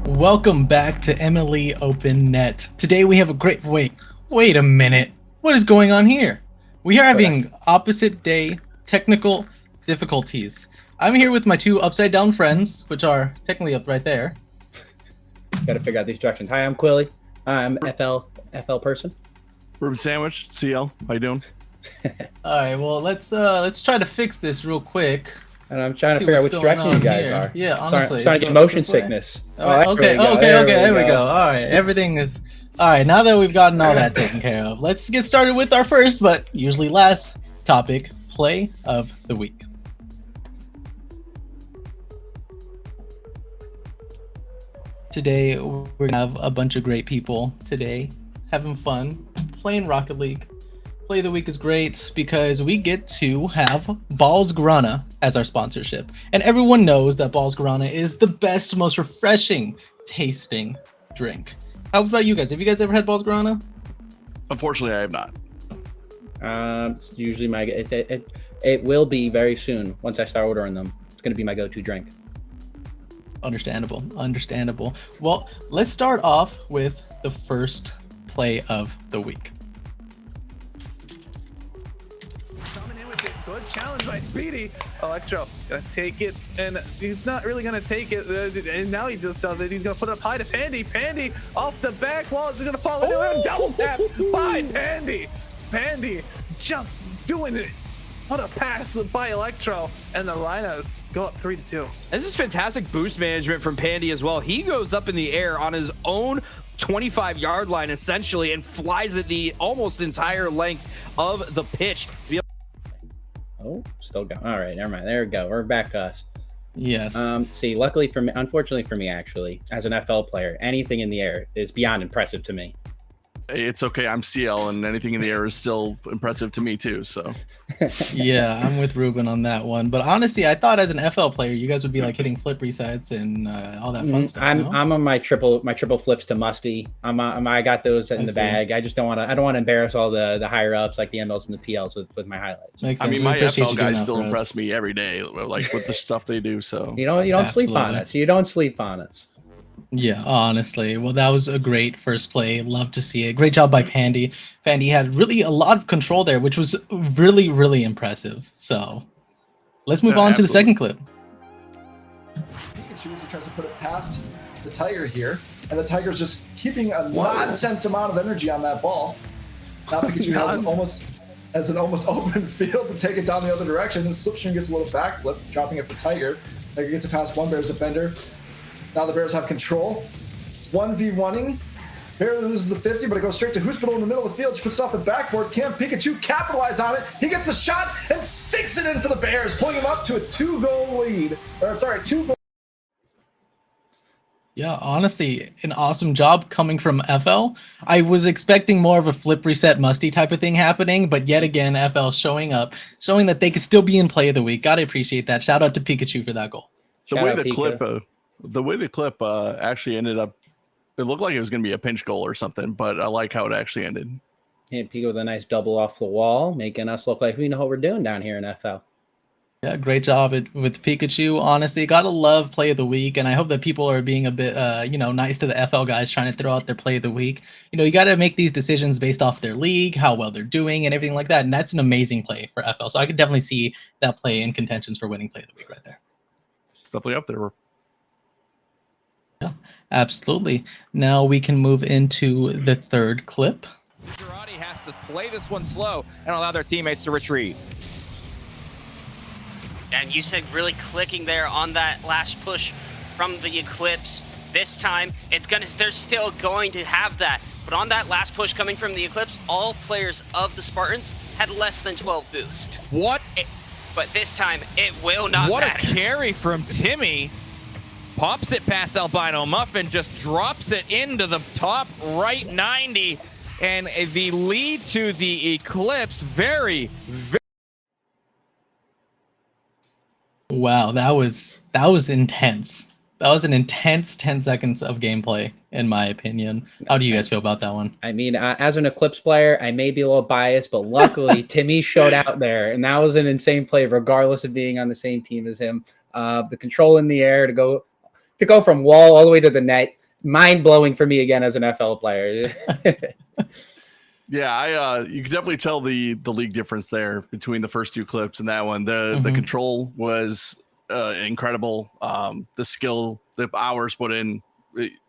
Welcome back to MLE Open Net. Today we have a great wait a minute. What is going on here? We are having opposite day technical difficulties. I'm here with my two upside down friends, which are technically up right there. Gotta figure out these directions. Hi, I'm Quilly. I'm FL person. Ruben Sandwich, CL. How you doing? Alright, well let's try to fix this real quick. And I'm trying to figure out which direction you guys are. Yeah, honestly. Starting to get motion sickness. Okay, there we go. All right, everything is... All right, now that we've gotten all that taken care of, let's get started with our first, but usually last, topic, play of the week. Today, we're going to have a bunch of great people today, having fun, playing Rocket League. Play of the week is great because we get to have Balls Guarana as our sponsorship. And everyone knows that Balls Guarana is the best, most refreshing tasting drink. How about you guys? Have you guys ever had Balls Guarana? Unfortunately, I have not. It's usually my it will be very soon once I start ordering them. It's gonna be my go-to drink. Understandable. Well, let's start off with the first play of the week. Good challenge by Speedy. Electro gonna take it, and he's not really gonna take it, and now he just does it. He's gonna put it up high to Pandy. Pandy off the back wall is gonna fall into him. Double tap by Pandy. Pandy just doing it. What a pass by Electro, and the Rhinos go up 3-2. This is fantastic boost management from Pandy as well. He goes up in the air on his own 25-yard line essentially and flies it the almost entire length of the pitch. Oh, still going. All right, never mind. There we go. We're back to us. Yes. See, luckily for me, unfortunately for me, actually, as an FL player, anything in the air is beyond impressive to me. It's okay. I'm CL, and anything in the air is still impressive to me too. So, yeah, I'm with Ruben on that one. But honestly, I thought as an FL player, you guys would be like hitting flip resets and all that fun stuff. I'm on my triple flips to Musty. I got those in the bag. I just don't want to embarrass all the higher ups like the MLs and the PLs with my highlights. I mean, my FL guys still impress me every day, like with the stuff they do. So you don't sleep on us. You don't sleep on us. Yeah, honestly. Well, that was a great first play. Love to see it. Great job by Pandy. Pandy had really a lot of control there, which was really, really impressive. So let's move on to the second clip. Pikachu tries to put it past the Tiger here, and the Tiger's just keeping a nonsense amount of energy on that ball. Now Pikachu has an almost open field to take it down the other direction, and Slipstream gets a little backflip, dropping it for Tiger. Tiger gets it past one Bears defender. Now the Bears have control. 1v1ing. Bear loses the 50, but it goes straight to Hoospital in the middle of the field. She puts it off the backboard. Can Pikachu capitalize on it? He gets the shot and sinks it in for the Bears, pulling him up to a 2-goal lead. Yeah, honestly, an awesome job coming from FL. I was expecting more of a flip reset Musty type of thing happening, but yet again, FL showing up, showing that they could still be in play of the week. Gotta appreciate that. Shout out to Pikachu for that goal. The way the clip actually ended up, it looked like it was going to be a pinch goal or something, but I like how it actually ended. And Pika with a nice double off the wall, making us look like we know what we're doing down here in FL. Yeah, great job with Pikachu. Honestly, gotta love play of the week, and I hope that people are being a bit, nice to the FL guys trying to throw out their play of the week. You got to make these decisions based off their league, how well they're doing, and everything like that. And that's an amazing play for FL. So I could definitely see that play in contentions for winning play of the week right there. It's definitely up there. Yeah, absolutely. Now we can move into the third clip. Girardi has to play this one slow and allow their teammates to retreat. And you said really clicking there on that last push from the Eclipse. This time, they're still going to have that. But on that last push coming from the Eclipse, all players of the Spartans had less than 12 boost. But this time, it will not matter. What a carry from Timmy. Pops it past Albino Muffin, just drops it into the top right 90. And the lead to the Eclipse, very... Wow, that was intense. That was an intense 10 seconds of gameplay, in my opinion. How do you guys feel about that one? I mean, as an Eclipse player, I may be a little biased, but luckily Timmy showed out there, and that was an insane play, regardless of being on the same team as him. The control in the air to go from wall all the way to the net. mind blowing for me again as an FL player. Yeah, you can definitely tell the league difference there between the first two clips and that one. The control was incredible. The skill, the hours put in,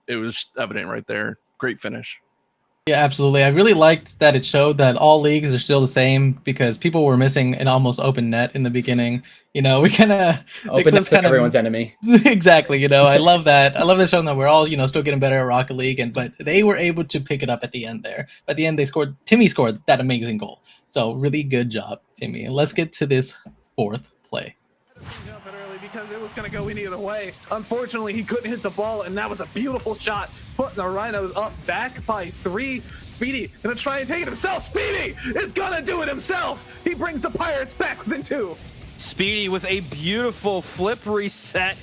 it was evident right there. Great finish. Yeah, absolutely. I really liked that it showed that all leagues are still the same because people were missing an almost open net in the beginning. You know, we kind of open net's everyone's enemy. Exactly. You know, I love that. I love that showing that we're all, you know, still getting better at Rocket League, but they were able to pick it up at the end there. At the end, Timmy scored that amazing goal. So really good job, Timmy. And let's get to this fourth play. Jump it early because it was going to go any other way. Unfortunately, he couldn't hit the ball, and that was a beautiful shot, putting the Rhinos up back by 3. Speedy gonna try and take it himself. Speedy is gonna do it himself. He brings the Pirates back within 2. Speedy with a beautiful flip reset.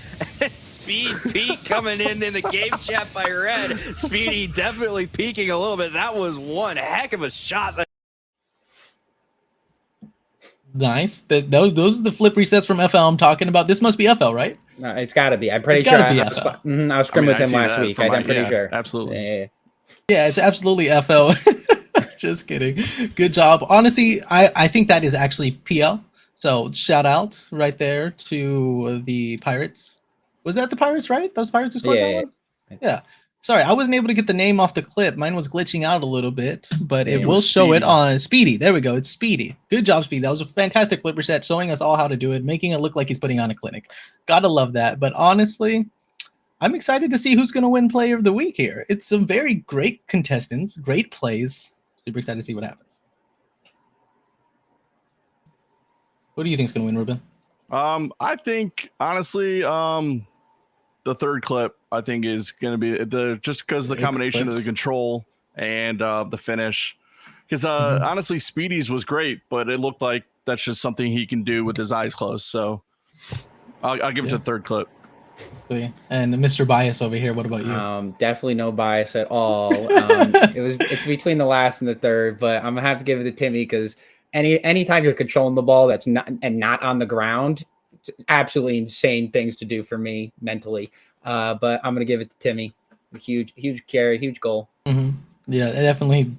Speed Pete coming in the game chat by Red. Speedy definitely peaking a little bit. That was one heck of a shot. Nice. Those are the flip resets from FL I'm talking about. This must be FL, right? No, it's got to be. I'm pretty sure. I was scrimming with him last week. I'm pretty sure. Absolutely. Yeah, it's absolutely FL. Just kidding. Good job. Honestly, I think that is actually PL. So shout out right there to the Pirates. Was that the Pirates, right? Those Pirates who scored that one? Yeah. Sorry, I wasn't able to get the name off the clip. Mine was glitching out a little bit, but it will show it on Speedy. There we go. It's Speedy. Good job, Speedy. That was a fantastic flip reset, showing us all how to do it, making it look like he's putting on a clinic. Gotta love that. But honestly, I'm excited to see who's going to win Player of the Week here. It's some very great contestants, great plays. Super excited to see what happens. What do you think is going to win, Ruben? I think, honestly, the third clip, I think, is going to be just because the combination of the control and the finish. Because honestly, Speedy's was great, but it looked like that's just something he can do with his eyes closed. So I'll give it to the third clip. And Mr. Bias over here, what about you? Definitely no bias at all. It's between the last and the third, but I'm gonna have to give it to Timmy because anytime you're controlling the ball that's not on the ground, it's absolutely insane things to do for me mentally. But I'm gonna give it to Timmy. A huge carry, huge goal. Yeah, definitely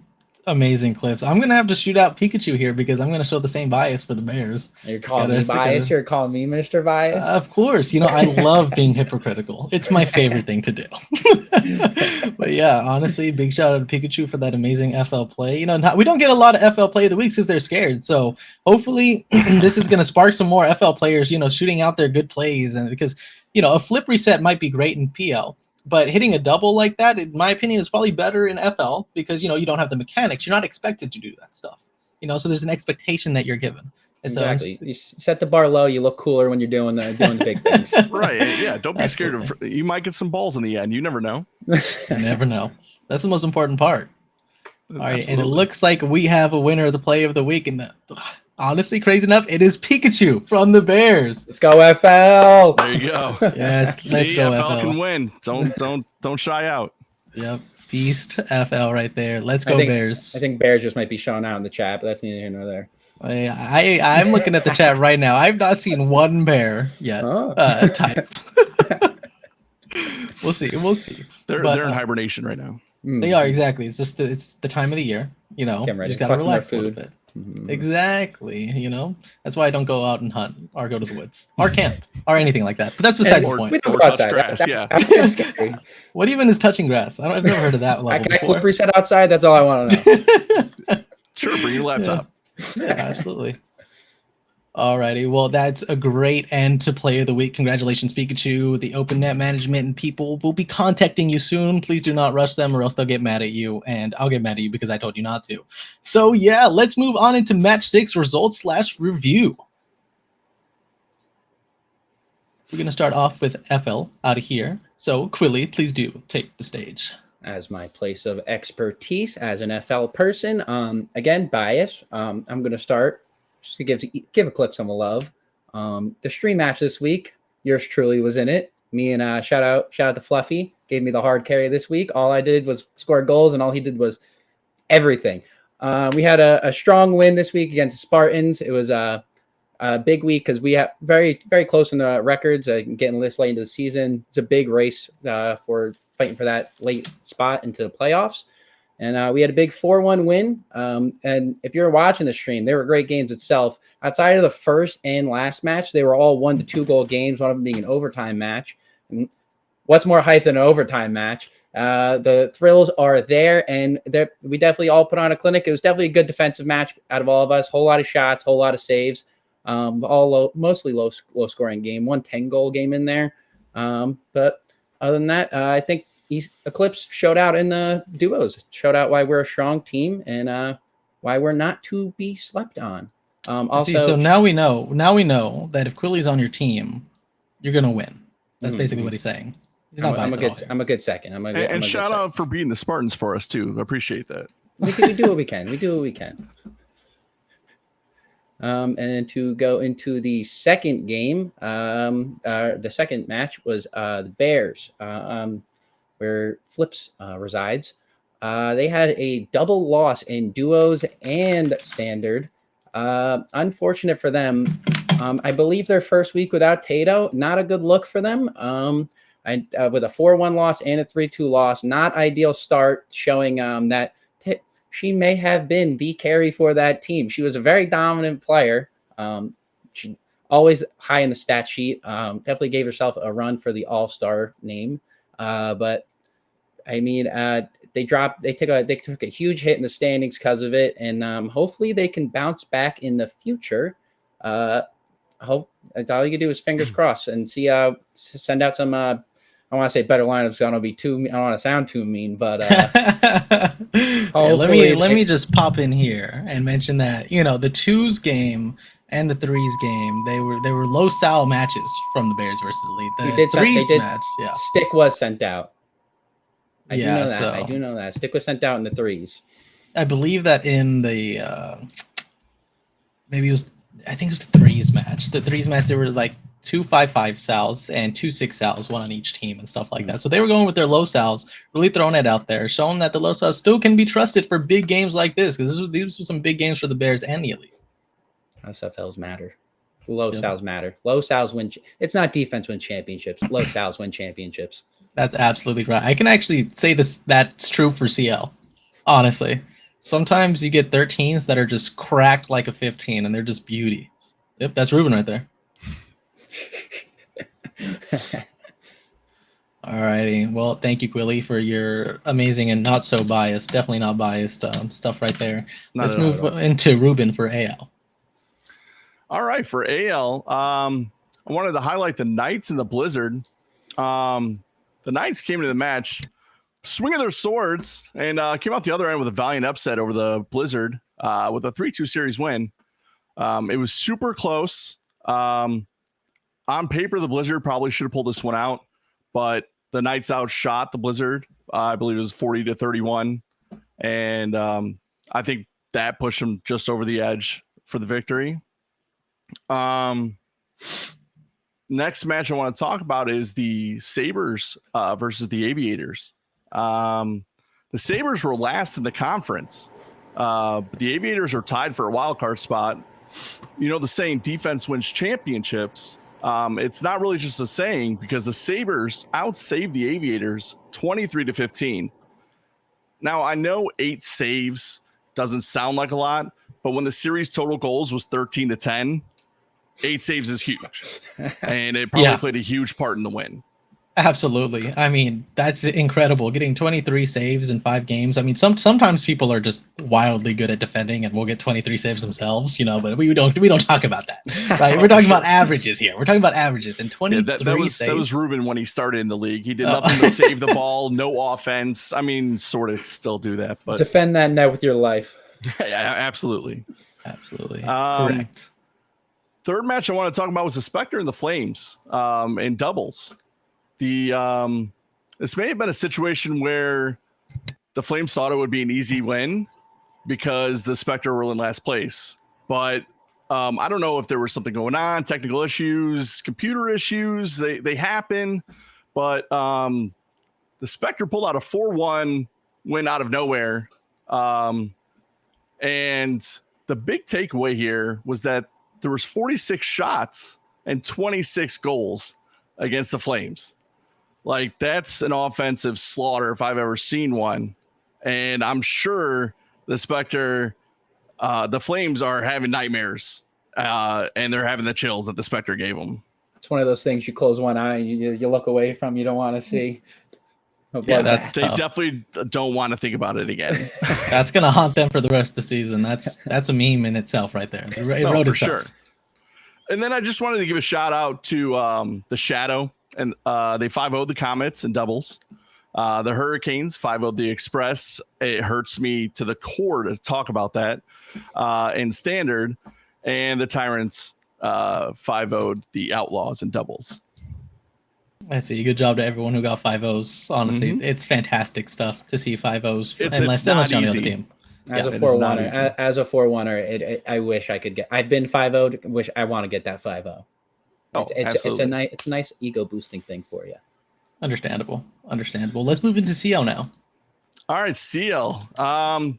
amazing clips. I'm gonna have to shoot out Pikachu here because I'm gonna show the same bias for the Bears. You're calling me bias. You're calling me Mr. Bias. Of course, you know I love being hypocritical. It's my favorite thing to do. But yeah, honestly, big shout out to Pikachu for that amazing FL play. You know, we don't get a lot of FL play of the weeks because they're scared. So hopefully, this is gonna spark some more FL players. You know, shooting out their good plays, and because you know a flip reset might be great in PL. But hitting a double like that, in my opinion, is probably better in FL because, you know, you don't have the mechanics. You're not expected to do that stuff. You know, so there's an expectation that you're given. And exactly. So you set the bar low. You look cooler when you're doing the big things. Right. Yeah. Don't be scared of. You might get some balls in the end. You never know. You never know. That's the most important part. All right. Absolutely. And it looks like we have a winner of the Play of the Week. And honestly, crazy enough, it is Pikachu from the Bears. Let's go FL. There you go. Yes, let's go FL can win. Don't shy out. Yep, Beast FL right there. Let's go Bears. I think Bears just might be showing out in the chat, but that's neither here nor there. I'm looking at the chat right now. I've not seen one bear yet. Type. We'll see. They're in hibernation right now. They are, exactly. It's just it's the time of the year. You know, just gotta relax a little bit. Exactly. You know, that's why I don't go out and hunt or go to the woods or camp or anything like that. But that's besides the point. We don't go outside. That's scary. What even is touching grass? I've never heard of that level Can I flip reset outside? That's all I want to know. Sure, bring your laptop. Yeah, absolutely. Alrighty, well, that's a great end to Play of the Week. Congratulations, Pikachu. The Open Net Management and people will be contacting you soon. Please do not rush them or else they'll get mad at you, and I'll get mad at you because I told you not to. So yeah, let's move on into Match 6 results/review. We're going to start off with FL out of here. So Quilly, please do take the stage. As my place of expertise as an FL person, again, bias. I'm going to start just to give a clip some love. The stream match this week, yours truly was in it. Me and shout out to Fluffy, gave me the hard carry this week. All I did was score goals, and all he did was everything. We had a strong win this week against the Spartans. It was a big week because we have very, very close in the records, getting this late into the season. It's a big race for fighting for that late spot into the playoffs. And we had a big 4-1 win. And if you're watching the stream, they were great games itself. Outside of the first and last match, they were all 1 to 2 goal games, one of them being an overtime match. And what's more hype than an overtime match? The thrills are there, and we definitely all put on a clinic. It was definitely a good defensive match out of all of us. Whole lot of shots, whole lot of saves. Mostly low scoring game. 1 10-goal game in there. But other than that, I think Eclipse showed out in the duos. Showed out why we're a strong team and why we're not to be slept on. Also, so now we know that if Quilly's on your team, you're gonna win. That's basically what he's saying. He's not I'm a good second. And shout out for beating the Spartans for us too. I appreciate that. We do what we can. We do what we can. And then to go into the second game, the second match was the Bears, where Flips resides. They had a double loss in duos and standard. Unfortunate for them. I believe their first week without Tato, not a good look for them. With a 4-1 loss and a 3-2 loss, not ideal start, showing that she may have been the carry for that team. She was a very dominant player. She always high in the stat sheet. Definitely gave herself a run for the All-Star name. But I mean, they took a huge hit in the standings because of it, and hopefully they can bounce back in the future. I hope that's all you can do is fingers crossed and see. Send out some. I want to say better lineups. I don't want to sound too mean, but let me just pop in here and mention that the 2s game and the 3s game, they were low sal matches from the Bears versus the Elite. The 3s match, yeah, Stick was sent out. I do know that. So, I do know that Stick was sent out in the 3s. I believe that in the I think it was the 3s match. The 3s match, there were like 2 5-5 sals and 2 6 sals, one on each team and stuff like that. So they were going with their low sals, really throwing it out there, showing that the low sals still can be trusted for big games like this, because these were some big games for the Bears and the Elite. SFLs matter. Low sals matter. Low sals win. It's not defense win championships. Low sals win championships. That's absolutely right. I can actually say that's true for CL, honestly. Sometimes you get 13s that are just cracked like a 15, and they're just beauties. Yep, that's Ruben right there. Alrighty. Well, thank you, Quilly, for your amazing and not so biased, definitely not biased stuff right there. Let's move into Ruben for AL. All right, for AL, I wanted to highlight the Knights and the Blizzard. The Knights came to the match swinging their swords and came out the other end with a valiant upset over the Blizzard with a 3-2 series win. It was super close. On paper, the Blizzard probably should have pulled this one out, but the Knights outshot the Blizzard. I believe it was 40-31. And I think that pushed them just over the edge for the victory. Next match I want to talk about is the Sabres versus the Aviators. The Sabres were last in the conference. But the Aviators are tied for a wild card spot. You know the saying, defense wins championships. It's not really just a saying, because the Sabres outsaved the Aviators 23-15. Now, I know 8 saves doesn't sound like a lot, but when the series total goals was 13-10, 8 saves is huge. And it probably played a huge part in the win. Absolutely. I mean, that's incredible. Getting 23 saves in 5 games. I mean, sometimes people are just wildly good at defending and will get 23 saves themselves, but we don't talk about that. Right? We're talking about averages here. We're talking about averages, and 23 saves. That was Ruben when he started in the league. He did nothing to save the ball, no offense. I mean, sort of still do that, but defend that net with your life. Yeah, absolutely. Absolutely. Correct. Third match I want to talk about was the Spectre and the Flames in doubles. This may have been a situation where the Flames thought it would be an easy win because the Spectre were in last place. But I don't know if there was something going on, technical issues, computer issues. They happen. But the Spectre pulled out a 4-1 win out of nowhere. And the big takeaway here was that there was 46 shots and 26 goals against the Flames. Like, that's an offensive slaughter if I've ever seen one. And I'm sure the Spectre, the Flames are having nightmares, and they're having the chills that the Spectre gave them. It's one of those things you close one eye, you look away from, you don't want to see. Yeah, that's they tough. definitely don't want to think about it again. That's gonna haunt them for the rest of the season. That's a meme in itself right there. It wrote for itself. sure. And then I just wanted to give a shout out to the Shadow, and they 5-0'd the Comets in doubles. The Hurricanes 5-0'd the Express. It hurts me to the core to talk about that. In standard, and the Tyrants 5-0'd the Outlaws in doubles. I see. Good job to everyone who got 5-0s. Honestly, it's fantastic stuff to see 5-0s. Unless you're on the other team. As a 4-1er, I wish I could get. I've been 5-0'd. Wish I want to get that 5-0. It's a nice ego boosting thing for you. Understandable. Let's move into CL now. All right, CL. I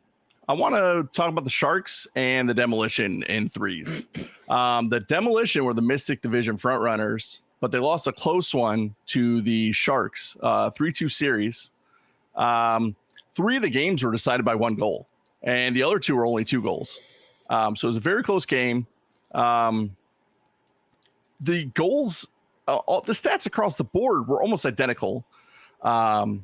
want to talk about the Sharks and the Demolition in threes. The Demolition were the Mystic Division frontrunners, but they lost a close one to the Sharks, 3-2 series. 3 of the games were decided by 1 goal, and the other 2 were only 2 goals. So it was a very close game. The goals, the stats across the board were almost identical. But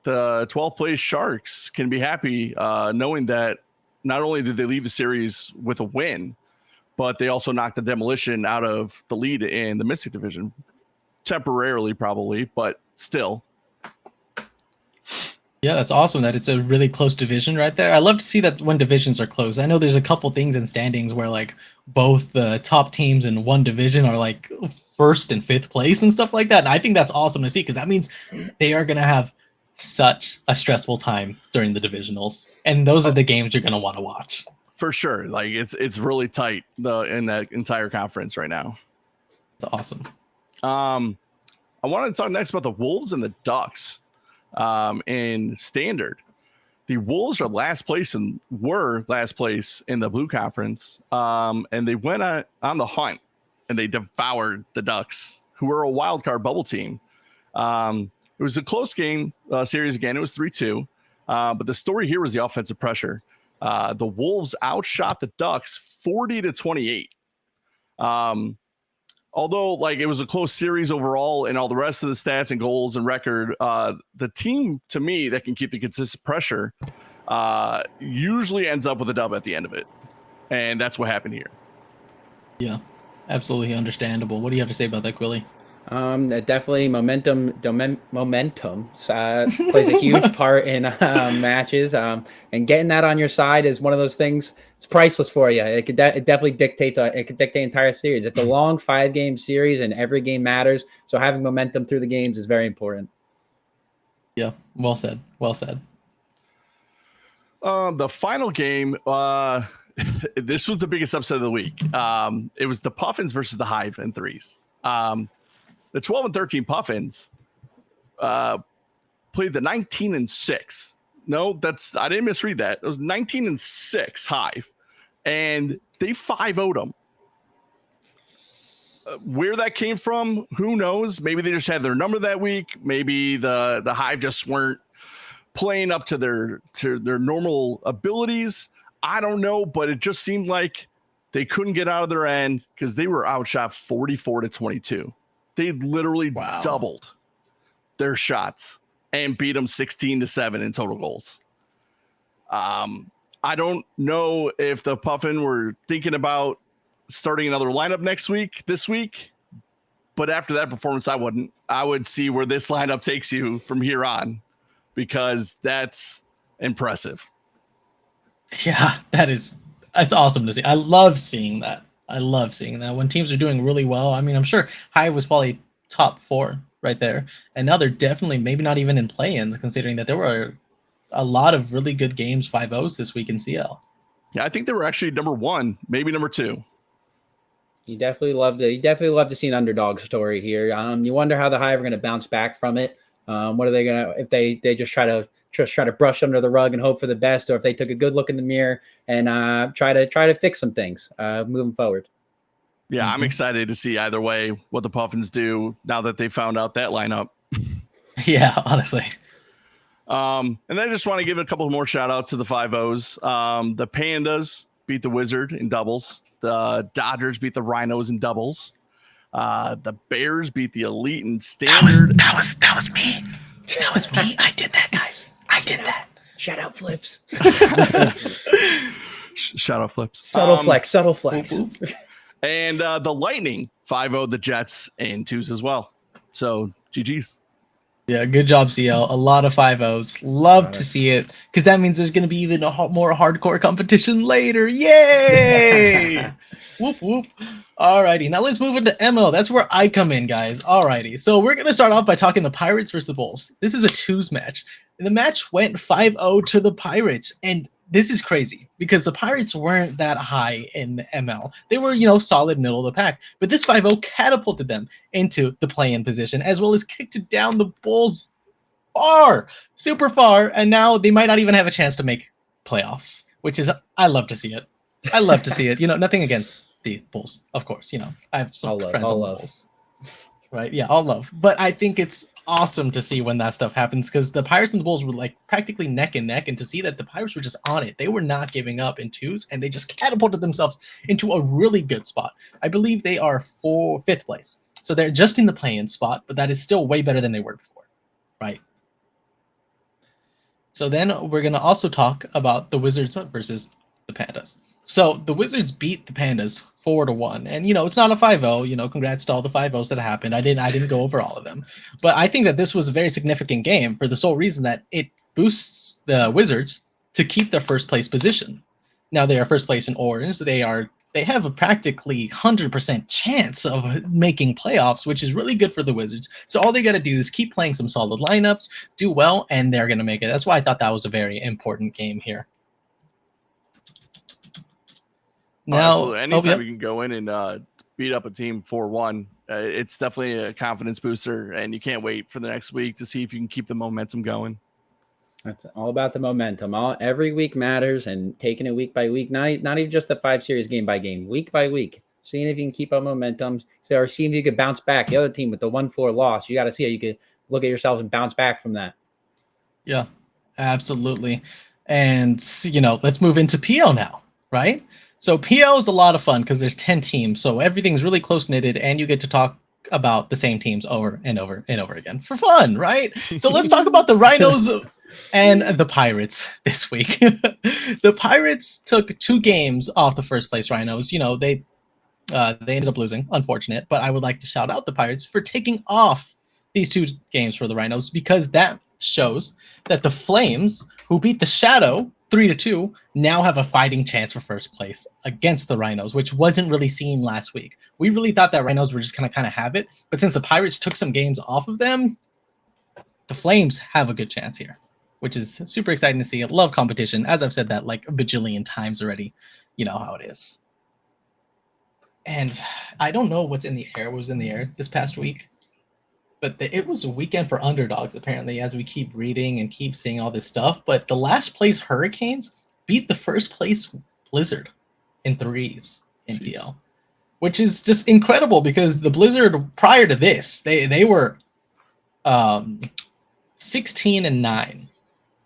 the 12th place Sharks can be happy knowing that not only did they leave the series with a win, but they also knocked the Demolition out of the lead in the Mystic Division. Temporarily, probably, but still. Yeah, that's awesome that it's a really close division right there. I love to see that when divisions are close. I know there's a couple things in standings where like both the top teams in one division are like 1st and 5th place and stuff like that. And I think that's awesome to see because that means they are going to have such a stressful time during the divisionals. And those are the games you're going to want to watch. For sure. Like it's really tight in that entire conference right now. It's awesome. I wanted to talk next about the Wolves and the Ducks. In standard, the Wolves were last place in the Blue Conference. And they went on the hunt and they devoured the Ducks, who were a wild card bubble team. It was a close game series again. It was 3-2. But the story here was the offensive pressure. The Wolves outshot the Ducks 40-28. Although like it was a close series overall and all the rest of the stats and goals and record, the team to me that can keep the consistent pressure usually ends up with a dub at the end of it. And that's what happened here. Yeah, absolutely understandable. What do you have to say about that, Quilly? Definitely momentum plays a huge part in matches. And getting that on your side is one of those things. It's priceless for you. It definitely dictates. It could dictate entire series. It's a long 5-game series, and every game matters. So having momentum through the games is very important. Yeah, well said. The final game. This was the biggest upset of the week. It was the Puffins versus the Hive in threes. The 12 and 13 Puffins played the 19-6. No, I didn't misread that. It was 19-6 Hive, and they 5-0'd them. Where that came from, who knows? Maybe they just had their number that week. Maybe the Hive just weren't playing up to their normal abilities. I don't know, but it just seemed like they couldn't get out of their end because they were outshot 44-22. They literally doubled their shots and beat them 16-7 in total goals. I don't know if the Puffin were thinking about starting another lineup this week, but after that performance, I wouldn't. I would see where this lineup takes you from here on because that's impressive. Yeah, that's awesome to see. I love seeing that. When teams are doing really well. I mean, I'm sure Hive was probably top 4 right there. And now they're definitely maybe not even in play-ins, considering that there were a lot of really good games 5-0s this week in CL. Yeah, I think they were actually number 1, maybe number 2. You definitely love to see an underdog story here. You wonder how the Hive are going to bounce back from it. What are they gonna if they just try to brush under the rug and hope for the best, or if they took a good look in the mirror and try to fix some things moving forward. Yeah, I'm excited to see either way what the Puffins do now that they found out that lineup. Yeah, honestly. And then I just want to give a couple more shout outs to the 5-0s. The Pandas beat the Wizard in doubles. The Dodgers beat the Rhinos in doubles. The Bears beat the Elite in standard. That was me. That was me. I did that, guys. I did that. Shout out Flips. Shout out Flips. Subtle flex. And the Lightning 5-0 the Jets in twos as well. So GG's. Yeah, good job, CL. A lot of 5-0s. Love to see it, because that means there's going to be even more hardcore competition later. Yay! Whoop, whoop. Alrighty, now let's move into ML. That's where I come in, guys. Alrighty, so we're going to start off by talking the Pirates versus the Bulls. This is a twos match. And the match went 5-0 to the Pirates. And this is crazy because the Pirates weren't that high in ML. They were, solid middle of the pack. But this 5-0 catapulted them into the play-in position, as well as kicked it down the Bulls super far. And now they might not even have a chance to make playoffs, which is, I love to see it. I love to see it. Nothing against the Bulls, of course. I have some friends on the Bulls. Right? Yeah, all love. But I think it's awesome to see when that stuff happens, because the Pirates and the Bulls were like practically neck and neck, and to see that the Pirates were just on it. They were not giving up in twos, and they just catapulted themselves into a really good spot. I believe they are fifth place. So they're just in the play-in spot, but that is still way better than they were before. Right? So then we're going to also talk about the Wizards versus the Pandas. So the Wizards beat the Pandas 4-1, and it's not a 5-0. Congrats to all the 5-0s that happened. I didn't go over all of them, but I think that this was a very significant game for the sole reason that it boosts the Wizards to keep their first place position. Now they are first place in orange. They have a practically 100% chance of making playoffs, which is really good for the Wizards. So all they got to do is keep playing some solid lineups, do well, and they're going to make it. That's why I thought that was a very important game here. Now, anytime you can go in and beat up a team 4-1, it's definitely a confidence booster, and you can't wait for the next week to see if you can keep the momentum going. That's all about the momentum. Every week matters, and taking it week by week, not even just the 5 series game by game, week by week, seeing if you can keep up momentum, or seeing if you could bounce back. The other team with the 1-4 loss, you got to see how you could look at yourselves and bounce back from that. Yeah, absolutely. And let's move into PL now, right? So PL is a lot of fun because there's 10 teams, so everything's really close knitted, and you get to talk about the same teams over and over and over again for fun, right? So let's talk about the Rhinos and the Pirates this week. The Pirates took 2 games off the first place Rhinos. They ended up losing, unfortunate, but I would like to shout out the Pirates for taking off these 2 games for the Rhinos, because that shows that the Flames, who beat the Shadow 3-2, now have a fighting chance for first place against the Rhinos, which wasn't really seen last week. We really thought that Rhinos were just going to kind of have it, but since the Pirates took some games off of them, the Flames have a good chance here, which is super exciting to see. I love competition. As I've said that like a bajillion times already, you know how it is. And I don't know what's in the air, what was in the air this past week, but it was a weekend for underdogs, apparently, as we keep reading and keep seeing all this stuff. But the last place Hurricanes beat the first place Blizzard in threes in PL, which is just incredible, because the Blizzard prior to this, they were 16-9,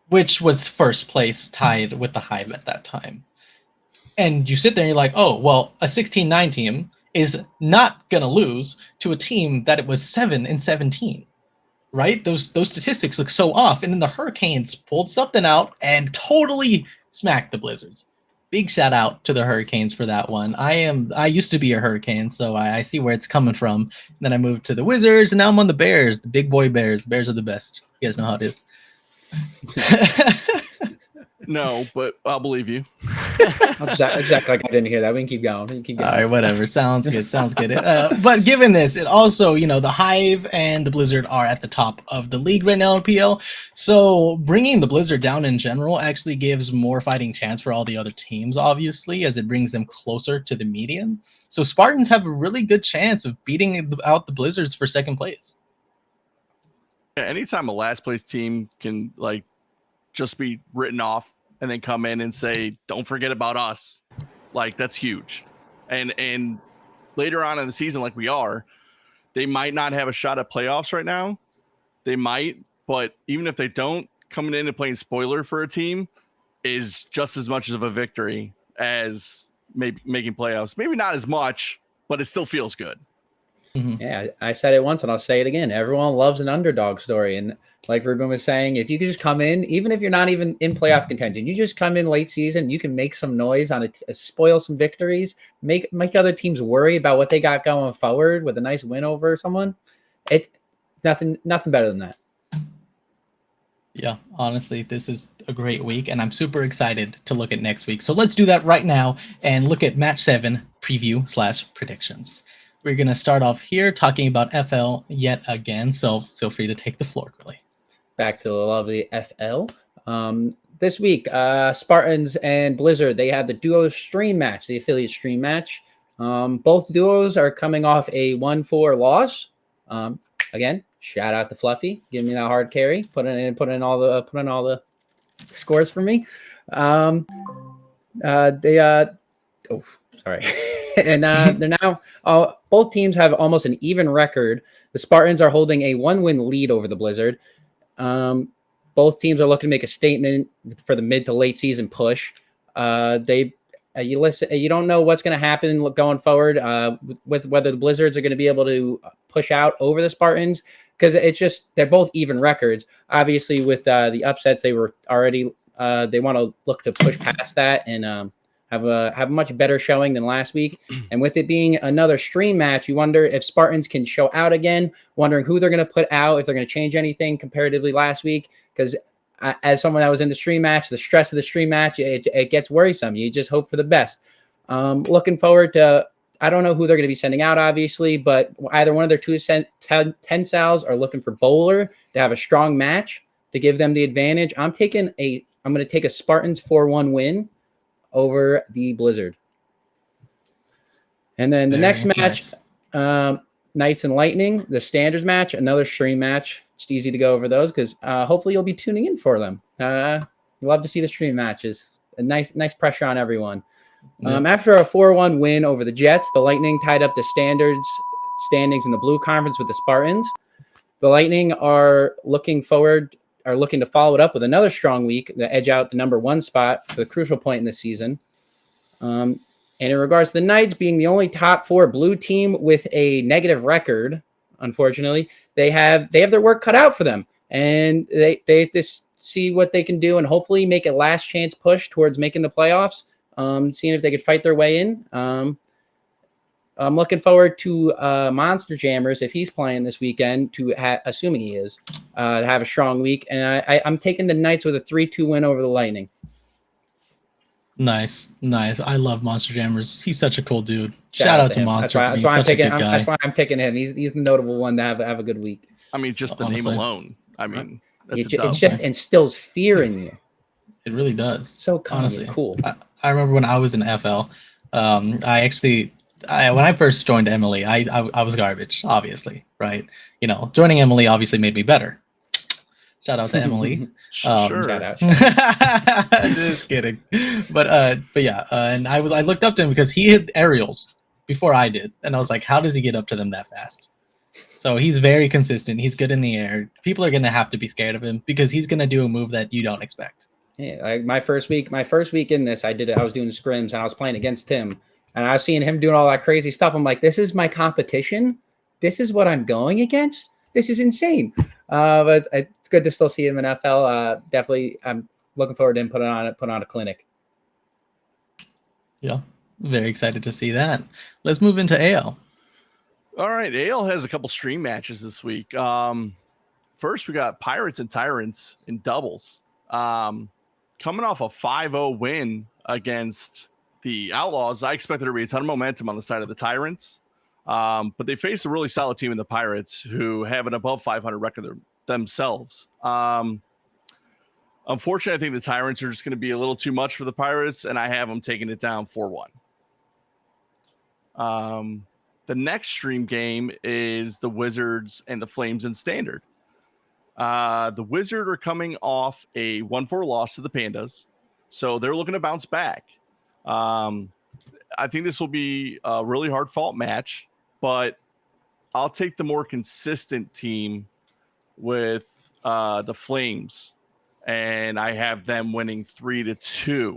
which was first place, tied with the Hive at that time. And you sit there and you're like, oh, well, a 16-9 team is not going to lose to a team that it was 7-17, right? Those statistics look so off. And then the Hurricanes pulled something out and totally smacked the Blizzards. Big shout out to the Hurricanes for that one. I used to be a Hurricane, so I see where it's coming from. And then I moved to the Wizards, and now I'm on the Bears, the big boy Bears. The Bears are the best. You guys know how it is. No, but I'll believe you. Exactly like I didn't hear that. We can keep going. All right, whatever. Sounds good. Sounds good. But given this, it also, the Hive and the Blizzard are at the top of the league right now in PL. So bringing the Blizzard down in general actually gives more fighting chance for all the other teams, obviously, as it brings them closer to the median. So Spartans have a really good chance of beating out the Blizzards for second place. anytime a last place team can like just be written off and then come in and say, don't forget about us, like that's huge. And later on in the season, like we are, they might not have a shot at playoffs right now. They might, but even if they don't, coming in and playing spoiler for a team is just as much of a victory as maybe making playoffs. Maybe not as much, but it still feels good. Mm-hmm. Yeah, I said it once and I'll say it again. Everyone loves an underdog story. And like Ruben was saying, if you could just come in, even if you're not even in playoff contention, you just come in late season, you can make some noise on it, spoil some victories, make other teams worry about what they got going forward with a nice win over someone. It's nothing better than that. Yeah, honestly, this is a great week, and I'm super excited to look at next week. So let's do that right now and look at Match 7 preview / predictions. We're going to start off here talking about FL yet again, so feel free to take the floor, Grilly. Back to the lovely FL. This week, Spartans and Blizzard, they have the duo stream match, the affiliate stream match. Both duos are coming off a 1-4 loss. Again, shout out to Fluffy, giving me that hard carry, putting in all the scores for me. Sorry. And they're now both teams have almost an even record. The Spartans are holding a 1-win lead over the Blizzard. Both teams are looking to make a statement for the mid to late season push. You don't know what's going to happen going forward with whether the Blizzards are going to be able to push out over the Spartans, because it's just they're both even records. Obviously, with the upsets, they were already they want to look to push past that and have a much better showing than last week. And with it being another stream match, you wonder if Spartans can show out again, wondering who they're going to put out, if they're going to change anything comparatively last week. Because as someone that was in the stream match, the stress of the stream match, it gets worrisome. You just hope for the best. Looking forward to, I don't know who they're going to be sending out, obviously, but either one of their 10 sals are looking for Bowler to have a strong match to give them the advantage. I'm going to take a Spartans 4-1 win over the Blizzard. And then the next match, Knights and Lightning, the standards match, another stream match. It's easy to go over those because hopefully you'll be tuning in for them. You love to see the stream matches. A nice pressure on everyone. After a 4-1 win over the Jets, the Lightning tied up the standings in the Blue Conference with the Spartans. The Lightning are looking to follow it up with another strong week to edge out the number 1 spot for the crucial point in the season. And in regards to the Knights being the only top 4 blue team with a negative record, unfortunately, they have their work cut out for them. And they have to see what they can do and hopefully make a last chance push towards making the playoffs, seeing if they could fight their way in. I'm looking forward to Monster Jammers, if he's playing this weekend, assuming he is, to have a strong week. And I'm taking the Knights with a 3-2 win over the Lightning. Nice. I love Monster Jammers. He's such a cool dude. Shout out to Monster. That's why I'm picking him. He's the notable one to have a good week. I mean, just the name alone. I mean, it just instills fear in you. It really does. So honestly cool. I remember when I was in FL, when I first joined MLE, I was garbage, obviously, right? You know, joining MLE obviously made me better. Shout out to MLE. Sure. Shout out. Just kidding. But yeah, and I looked up to him because he hit aerials before I did, and I was like, how does he get up to them that fast? So he's very consistent. He's good in the air. People are gonna have to be scared of him because he's gonna do a move that you don't expect. Yeah, like my first week in this, I was doing scrims and I was playing against him, and I was seeing him doing all that crazy stuff. I'm like, this is my competition. This is what I'm going against. This is insane. But it's good to still see him in FL. Definitely, I'm looking forward to him putting on a clinic. Yeah, very excited to see that. Let's move into AL. All right, AL has a couple stream matches this week. First, we got Pirates and Tyrants in doubles. Coming off a 5-0 win against the Outlaws, I expect there to be a ton of momentum on the side of the Tyrants. But they face a really solid team in the Pirates who have an above 500 record themselves. Unfortunately, I think the Tyrants are just going to be a little too much for the Pirates, and I have them taking it down 4-1. The next stream game is the Wizards and the Flames in Standard. The Wizard are coming off a 1-4 loss to the Pandas, so they're looking to bounce back. I think this will be a really hard fought match, but I'll take the more consistent team with the Flames, and I have them winning 3-2.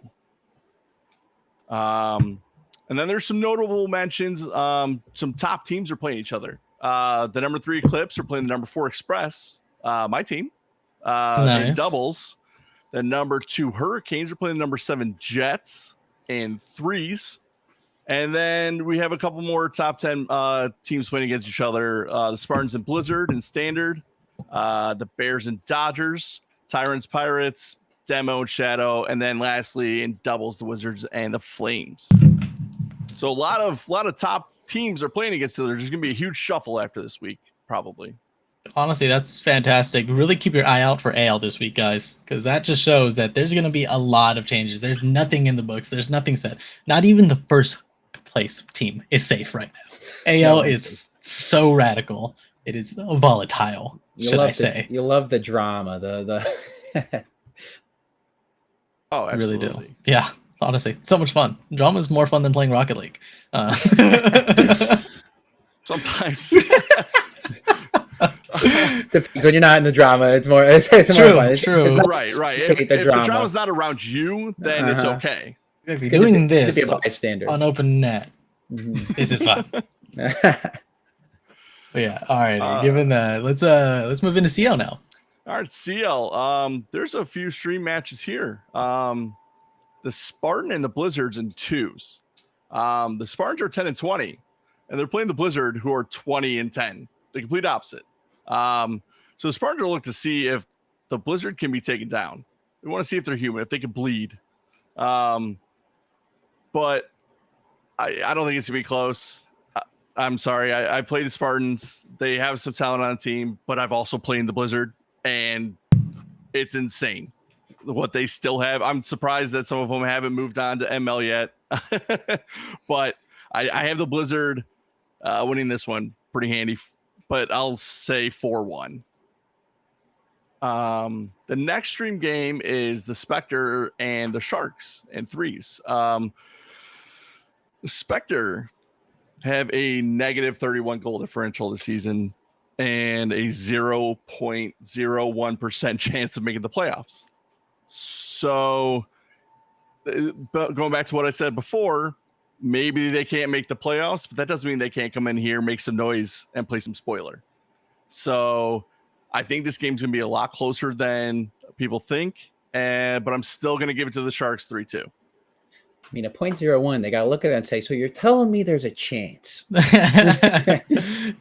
And then there's some notable mentions. Some top teams are playing each other. The number 3 Eclipse are playing the number 4 Express, my team, in doubles. The number 2 Hurricanes are playing the number 7 Jets in threes. And then we have a couple more top 10 teams playing against each other. The Spartans and Blizzard in standard, the Bears and Dodgers, Tyrants, Pirates, Demo and Shadow, and then lastly in doubles, the Wizards and the Flames. So a lot of top teams are playing against each other. There's going to be a huge shuffle after this week, probably. Honestly, that's fantastic. Really keep your eye out for AL this week, guys, because that just shows that there's going to be a lot of changes. There's nothing in the books. There's nothing set. Not even the first place team is safe right now. AL is so radical. It is volatile, should I say. You love the drama. The Oh, absolutely. I really do. Yeah, honestly, so much fun. Drama is more fun than playing Rocket League. Sometimes. Depends when you're not in the drama. It's more. It's True, more fun. true. It's Right. If the drama's not around you, then it's okay. If you're doing this be a bystander on open net, this is fun. But yeah, all right. Given that, let's move into CL now. All right, CL. There's a few stream matches here. The Spartan and the Blizzards in twos. The Spartans are 10-20, and they're playing the Blizzard, who are 20-10. The complete opposite. So the Spartans are looking to see if the Blizzard can be taken down. We want to see if they're human, if they can bleed. But I don't think it's gonna be close. I'm sorry. I played the Spartans. They have some talent on the team, but I've also played the Blizzard, and it's insane what they still have. I'm surprised that some of them haven't moved on to ML yet. But I have the Blizzard winning this one pretty handy, but I'll say 4-1. The next stream game is the Spectre and the Sharks in threes. The Spectre have a negative 31 goal differential this season and a 0.01% chance of making the playoffs. So going back to what I said before, maybe they can't make the playoffs, but that doesn't mean they can't come in here, make some noise, and play some spoiler. So I think this game's going to be a lot closer than people think, but I'm still going to give it to the Sharks 3-2. I mean, a 0.01, they got to look at that and say, so you're telling me there's a chance.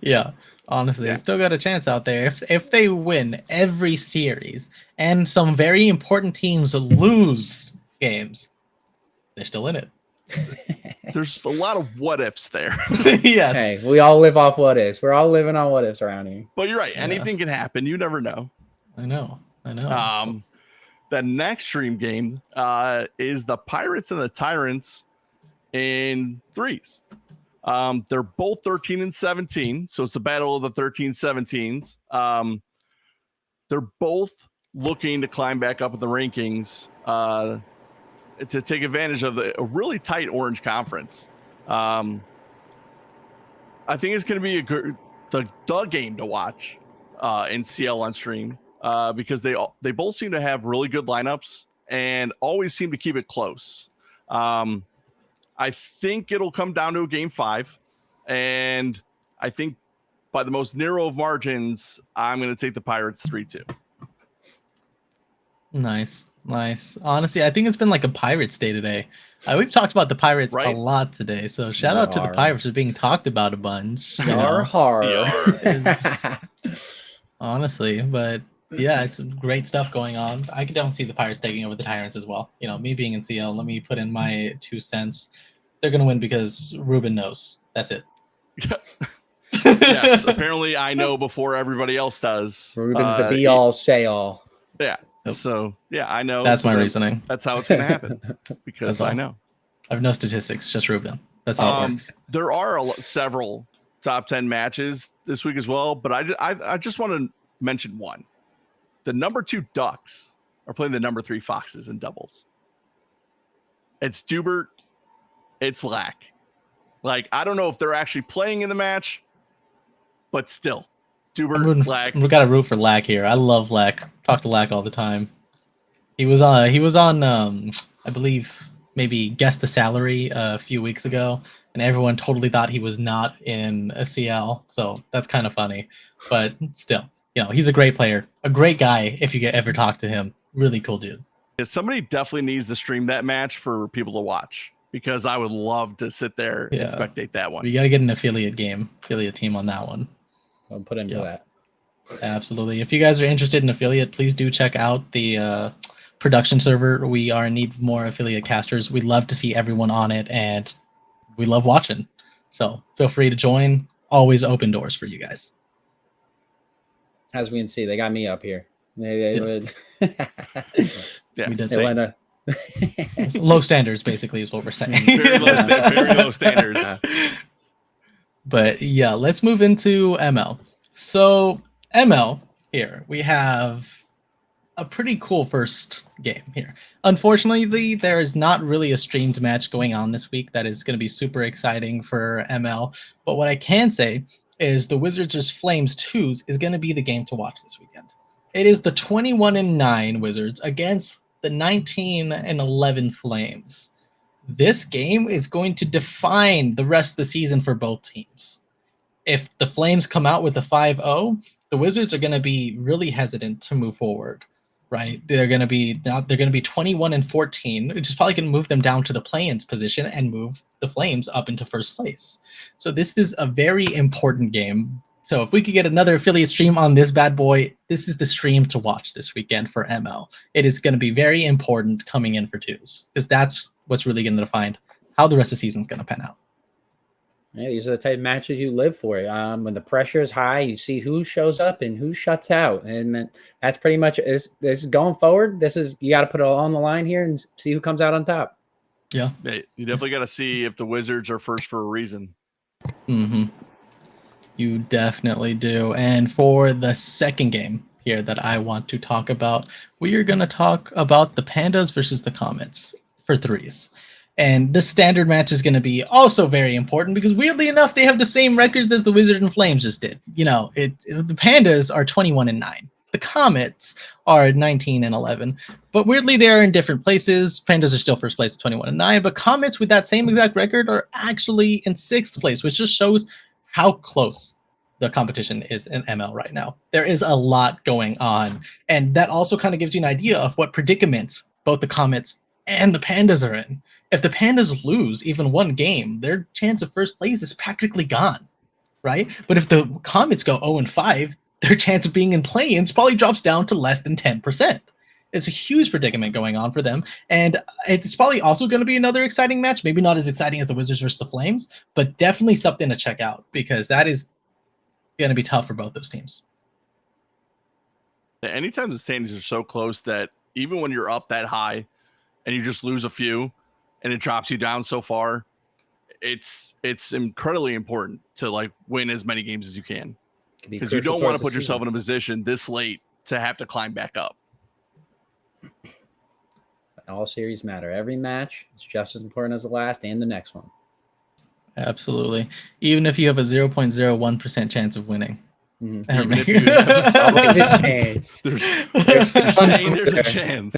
Yeah, honestly, they still got a chance out there. If they win every series and some very important teams lose games, they're still in it. There's a lot of what ifs there. Yes. Hey, we all live off what ifs. We're all living on what ifs around here. But you're right. Anything can happen. You never know. I know. The next stream game is the Pirates and the Tyrants in threes. They're both 13-17, so it's a battle of the 13-17s. They're both looking to climb back up in the rankings to take advantage of a really tight Orange Conference. I think it's going to be the game to watch in CL on stream. Because they both seem to have really good lineups and always seem to keep it close. I think it'll come down to a game 5, and I think by the most narrow of margins, I'm going to take the Pirates 3-2. Nice. Honestly, I think it's been like a Pirates day today. We've talked about the Pirates a lot today, so shout out to the Pirates for being talked about a bunch. Honestly, but yeah, it's great stuff going on. I can definitely see the Pirates taking over the Tyrants as well. You know, me being in CL, let me put in my 2 cents. They're going to win because Ruben knows. That's it. Yes, apparently I know before everybody else does. Ruben's the be-all, say-all. Yeah, so yeah, I know. That's my reasoning. That's how it's going to happen because I know. I have no statistics, just Ruben. That's how it works. There are several top 10 matches this week as well, but I just want to mention one. the number 2 Ducks are playing the number 3 Foxes in doubles. It's Dubert, it's Lack. Like, I don't know if they're actually playing in the match, but still, Dubert, Lack. We got to root for Lack here. I love Lack. Talk to Lack all the time. He was on I believe maybe Guess the Salary a few weeks ago, and everyone totally thought he was not in a CL. So that's kind of funny, but still, he's a great player, a great guy. If you ever talk to him, really cool dude. Yeah, somebody definitely needs to stream that match for people to watch, because I would love to sit there and spectate that one. You got to get an affiliate team on that one. I'll put into that. Absolutely. If you guys are interested in affiliate, please do check out the production server. We are in need of more affiliate casters. We'd love to see everyone on it, and we love watching. So feel free to join. Always open doors for you guys. As we can see, they got me up here. They yeah, we did say. Low standards, basically, is what we're saying. Very low standards. But yeah, let's move into ML. So ML here, we have a pretty cool first game here. Unfortunately, there is not really a streamed match going on this week that is going to be super exciting for ML. But what I can say is the Wizards vs Flames 2s is going to be the game to watch this weekend. It is the 21-9 Wizards against the 19-11 Flames. This game is going to define the rest of the season for both teams. If the Flames come out with a 5-0, the Wizards are going to be really hesitant to move forward. Right, they're going to be 21-14, which is probably going to move them down to the play-ins position and move the Flames up into first place. So this is a very important game. So if we could get another affiliate stream on this bad boy, this is the stream to watch this weekend for ML. It is going to be very important coming in for 2s, because that's what's really going to define how the rest of the season is going to pan out. Yeah, these are the type of matches you live for. When the pressure is high, you see who shows up and who shuts out, and that's pretty much this is going forward. This is, you got to put it all on the line here and see who comes out on top. Yeah, you definitely got to see if the Wizards are first for a reason. Mm-hmm. You definitely do. And for the second game here that I want to talk about, we are going to talk about the Pandas versus the Comets for 3s. And the standard match is going to be also very important, because weirdly enough, they have the same records as the Wizard and Flames just did. The Pandas are 21-9. The Comets are 19-11. But weirdly, they are in different places. Pandas are still first place at 21-9, but Comets with that same exact record are actually in 6th place, which just shows how close the competition is in ML right now. There is a lot going on, and that also kind of gives you an idea of what predicaments both the Comets and the Pandas are in. If the Pandas lose even one game, their chance of first place is practically gone, right? But if the Comets go 0-5, their chance of being in play-ins probably drops down to less than 10%. It's a huge predicament going on for them, and it's probably also going to be another exciting match. Maybe not as exciting as the Wizards versus the Flames, but definitely something to check out, because that is going to be tough for both those teams. Anytime the standings are so close that even when you're up that high and you just lose a few and it drops you down so far, it's incredibly important to win as many games as you can, because you don't want to put yourself in a position this late to have to climb back up. All series matter. Every match is just as important as the last and the next one. Absolutely. Even if you have a 0.01% chance of winning. Even if you have a chance. There's a chance.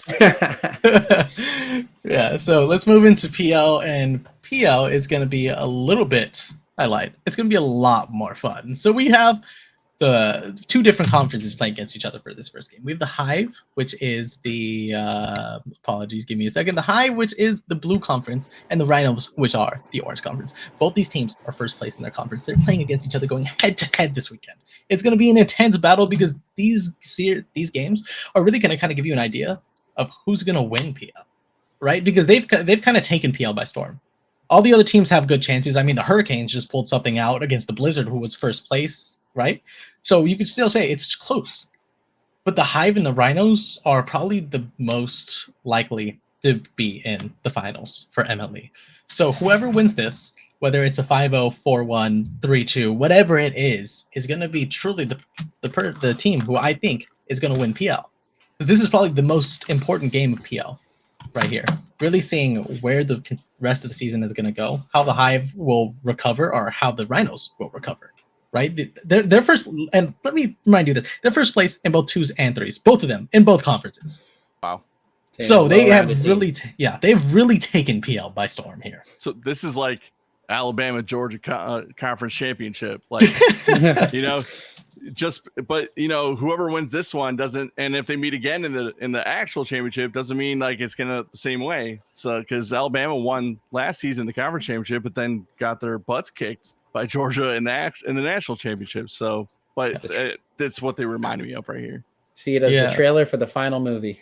Yeah, so let's move into PL, and PL is going to be a little bit, it's going to be a lot more fun. So we have the 2 different conferences playing against each other for this first game. We have the Hive, which is the apologies, give me a second. The Hive, which is the blue conference, and the Rhinos, which are the orange conference. Both these teams are first place in their conference. They're playing against each other, going head to head this weekend. It's going to be an intense battle, because these games are really going to kind of give you an idea of who's going to win PL, right? Because they've kind of taken PL by storm. All the other teams have good chances. I mean, the Hurricanes just pulled something out against the Blizzard, who was first place, right? So you could still say it's close. But the Hive and the Rhinos are probably the most likely to be in the finals for MLE. So whoever wins this, whether it's a 5-0, 4-1, 3-2, whatever it is going to be truly the team who I think is going to win PL. because this is probably the most important game of PL right here. Really seeing where the rest of the season is going to go, how the Hive will recover, or how the Rhinos will recover. Right? Their first, and let me remind you this: their first place in both 2s and 3s, both of them in both conferences. Wow. So they have really, they've really taken PL by storm here. So this is like Alabama Georgia conference championship, like but whoever wins this one doesn't, and if they meet again in the actual championship, doesn't mean like it's gonna the same way. So because Alabama won last season the conference championship, but then got their butts kicked by Georgia in the national championship. So, but that's what they remind me of right here. See it as the trailer for the final movie.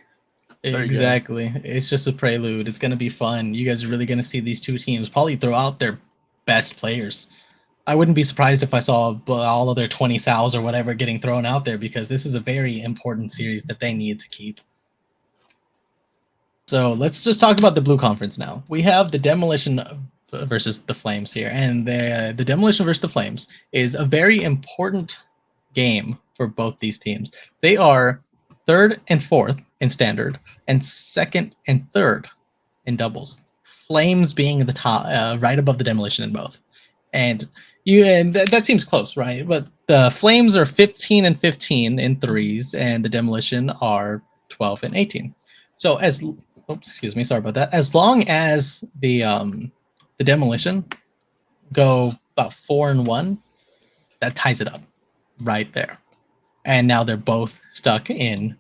Exactly. It's just a prelude. It's going to be fun. You guys are really going to see these two teams probably throw out their best players. I wouldn't be surprised if I saw all of their 20 sows or whatever getting thrown out there, because this is a very important series that they need to keep. So let's just talk about the Blue Conference now. We have the Demolition versus the Flames here, and the Demolition versus the Flames is a very important game for both these teams. They are 3rd and 4th in standard, and 2nd and 3rd in doubles. Flames being the top, right above the Demolition in both. And that seems close, right? But the Flames are 15 and 15 in 3s, and the Demolition are 12 and 18. So sorry about that. As long as the Demolition go about 4 and 1, that ties it up right there. And now they're both stuck in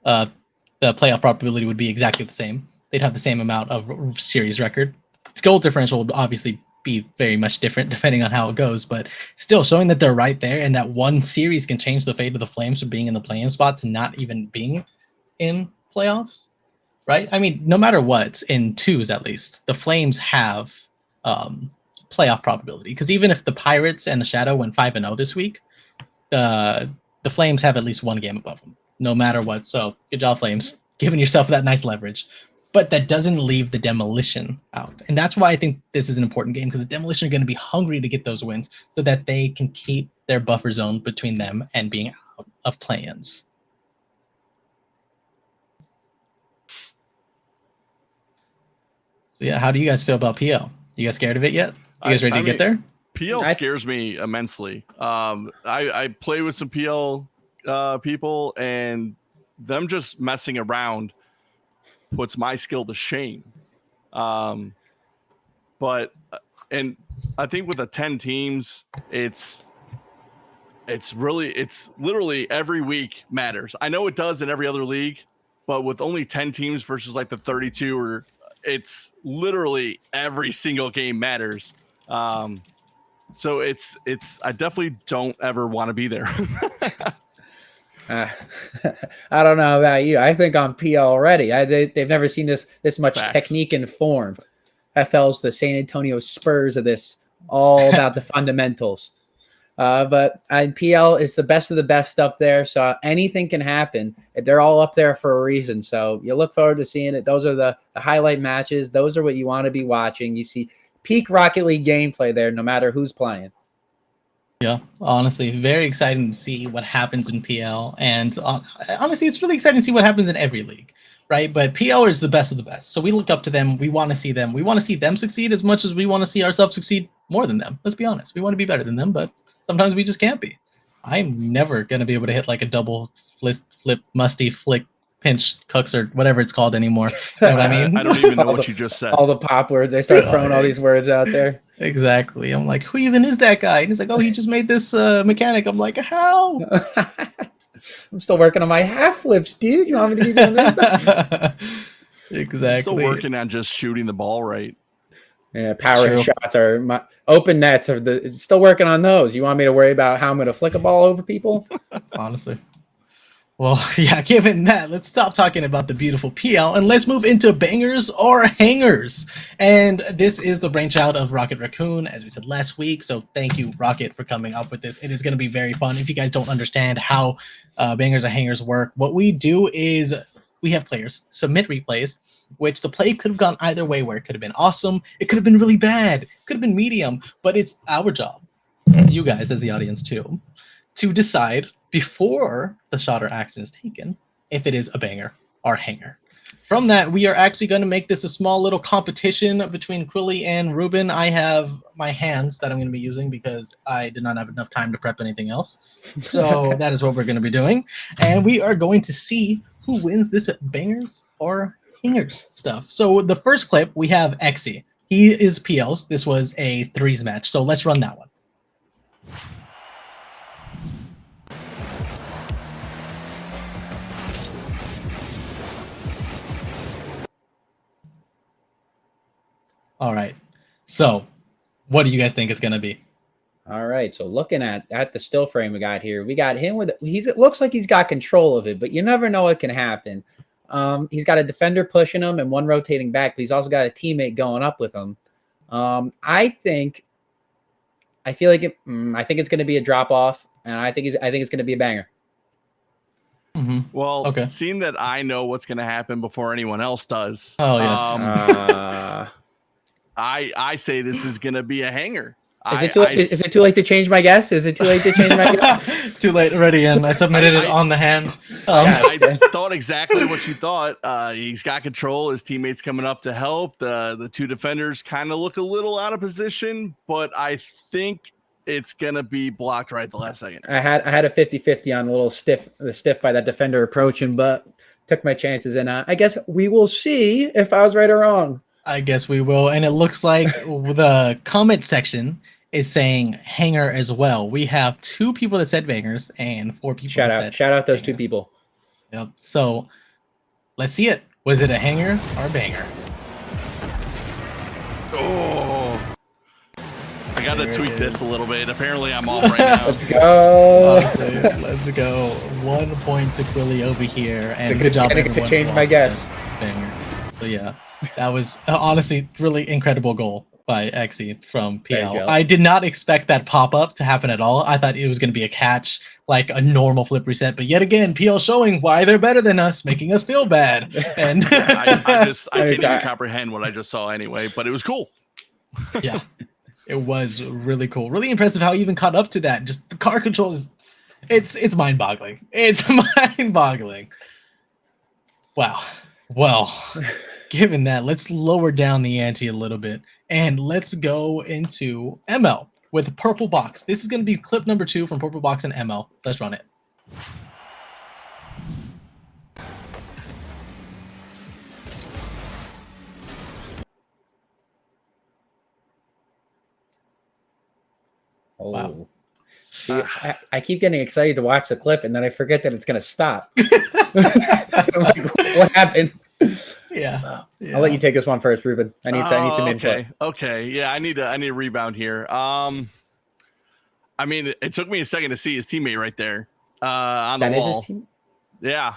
the playoff probability would be exactly the same. They'd have the same amount of series record. The goal differential would obviously be very much different depending on how it goes, but still showing that they're right there, and that one series can change the fate of the Flames from being in the play-in spot to not even being in playoffs, right? I mean, no matter what, in 2s at least, the Flames have playoff probability, because even if the Pirates and the Shadow went 5-0 this week, the Flames have at least one game above them, no matter what. So good job, Flames, giving yourself that nice leverage. But that doesn't leave the Demolition out. And that's why I think this is an important game, because the Demolition are going to be hungry to get those wins so that they can keep their buffer zone between them and being out of play-ins. So yeah, how do you guys feel about PL? You guys scared of it yet? You guys ready to get there? PL scares me immensely. I play with some PL people, and them just messing around puts my skill to shame. But I think with the 10 teams, it's literally every week matters. I know it does in every other league, but with only 10 teams versus like the 32, it's literally every single game matters. So I definitely don't ever want to be there. I don't know about you. I think on PL already. They've never seen this much technique and form. FL's the San Antonio Spurs of this, all about the fundamentals. But PL is the best of the best up there, so anything can happen. They're all up there for a reason, so you look forward to seeing it. Those are the highlight matches. Those are what you want to be watching. You see peak Rocket League gameplay there, no matter who's playing. Yeah, honestly, very exciting to see what happens in PL. And honestly, it's really exciting to see what happens in every league, right? But PL is the best of the best. So we look up to them. We want to see them. We want to see them succeed as much as we want to see ourselves succeed more than them. Let's be honest. We want to be better than them, but sometimes we just can't be. I'm never going to be able to hit like a double flip, musty flick, pinch, cooks, or whatever it's called anymore. You know what I mean? I don't even know what you just said. All the pop words. They start throwing all these words out there. Exactly. I'm like, who even is that guy? And he's like, oh, he just made this mechanic. I'm like, how? I'm still working on my half flips, dude. You want me to keep doing this? Exactly. I'm still working on just shooting the ball right. Yeah, power shots are my open nets are still working on those. You want me to worry about how I'm going to flick a ball over people? Honestly. Well, yeah, given that, let's stop talking about the beautiful PL and let's move into bangers or hangers. And this is the brainchild of Rocket Raccoon, as we said last week. So thank you, Rocket, for coming up with this. It is going to be very fun. If you guys don't understand how bangers and hangers work, what we do is we have players submit replays, which the play could have gone either way, where it could have been awesome, it could have been really bad, it could have been medium, but it's our job, you guys as the audience too, to decide before the shot or action is taken if it is a banger or hanger. From that, we are actually going to make this a small little competition between Quilly and Ruben. I have my hands that I'm going to be using because I did not have enough time to prep anything else. So that is what we're going to be doing. And we are going to see who wins this bangers or hangers stuff. So the first clip, we have Exy. He is PLs. This was a threes match. So let's run that one. All right. So what do you guys think it's going to be? All right. So looking at the still frame we got here, we got him with it looks like he's got control of it, but you never know what can happen. He's got a defender pushing him and one rotating back, but he's also got a teammate going up with him. I think it's going to be a drop off, and I think it's going to be a banger. Mm-hmm. Well, okay. Seeing that I know what's going to happen before anyone else does. Oh yes. I say this is going to be a hanger. Is it too late to change my guess? Is it too late to change my guess? Too late already, and I submitted it on the hand. I thought exactly what you thought. He's got control. His teammates coming up to help. The two defenders kind of look a little out of position, but I think it's gonna be blocked right at the last second. I had a 50-50 on the stiff by that defender approaching, but took my chances, and I guess we will see if I was right or wrong. I guess we will. And it looks like the comment section is saying hanger as well. We have 2 people that said bangers and 4 people Shout out those bangers. 2 people. Yep. So let's see it. Was it a hanger or a banger? Oh, I gotta tweak this a little bit. Apparently I'm off right now. Let's go. Honestly, let's go. 1 point to Quilly over here. And good job, everyone. To change my guess. Banger. So yeah. That was honestly really incredible goal by Exy from PL. I did not expect that pop-up to happen at all. I thought it was going to be a catch, like a normal flip reset. But yet again, PL showing why they're better than us, making us feel bad. And I can't even comprehend what I just saw anyway, but it was cool. Yeah, it was really cool. Really impressive how he even caught up to that. Just the car control is, it's mind-boggling. It's mind-boggling. Wow. Well... Given that, let's lower down the ante a little bit and let's go into ML with Purple Box. This is going to be clip number 2 from Purple Box and ML. Let's run it. Oh, wow. See, I keep getting excited to watch the clip and then I forget that it's going to stop. I'm like, what happened? Yeah. I'll let you take this one first, Ruben. I need some input. Okay. Yeah, I need a rebound here. I mean, it took me a second to see his teammate right there on the wall. Is his team? Yeah.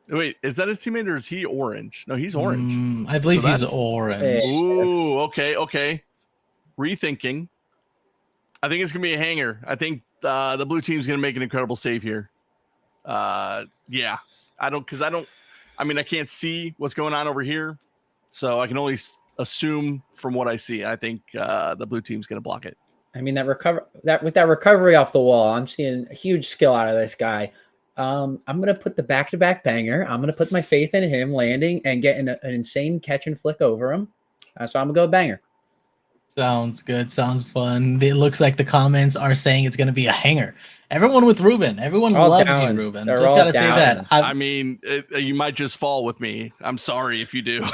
Wait, is that his teammate or is he orange? No, he's orange. I believe he's orange. Ooh, okay. Rethinking. I think it's gonna be a hanger. I think the blue team's gonna make an incredible save here. Yeah. I can't see what's going on over here, so I can only assume from what I see. I think the blue team's going to block it. I mean, with that recovery off the wall, I'm seeing a huge skill out of this guy. I'm going to put the back-to-back banger. I'm going to put my faith in him landing and getting an insane catch and flick over him. So I'm going to go banger. Sounds good. Sounds fun. It looks like the comments are saying it's going to be a hanger. Everyone with Ruben. Everyone loves you, Ruben. Just got to say that. I mean, you might just fall with me. I'm sorry if you do.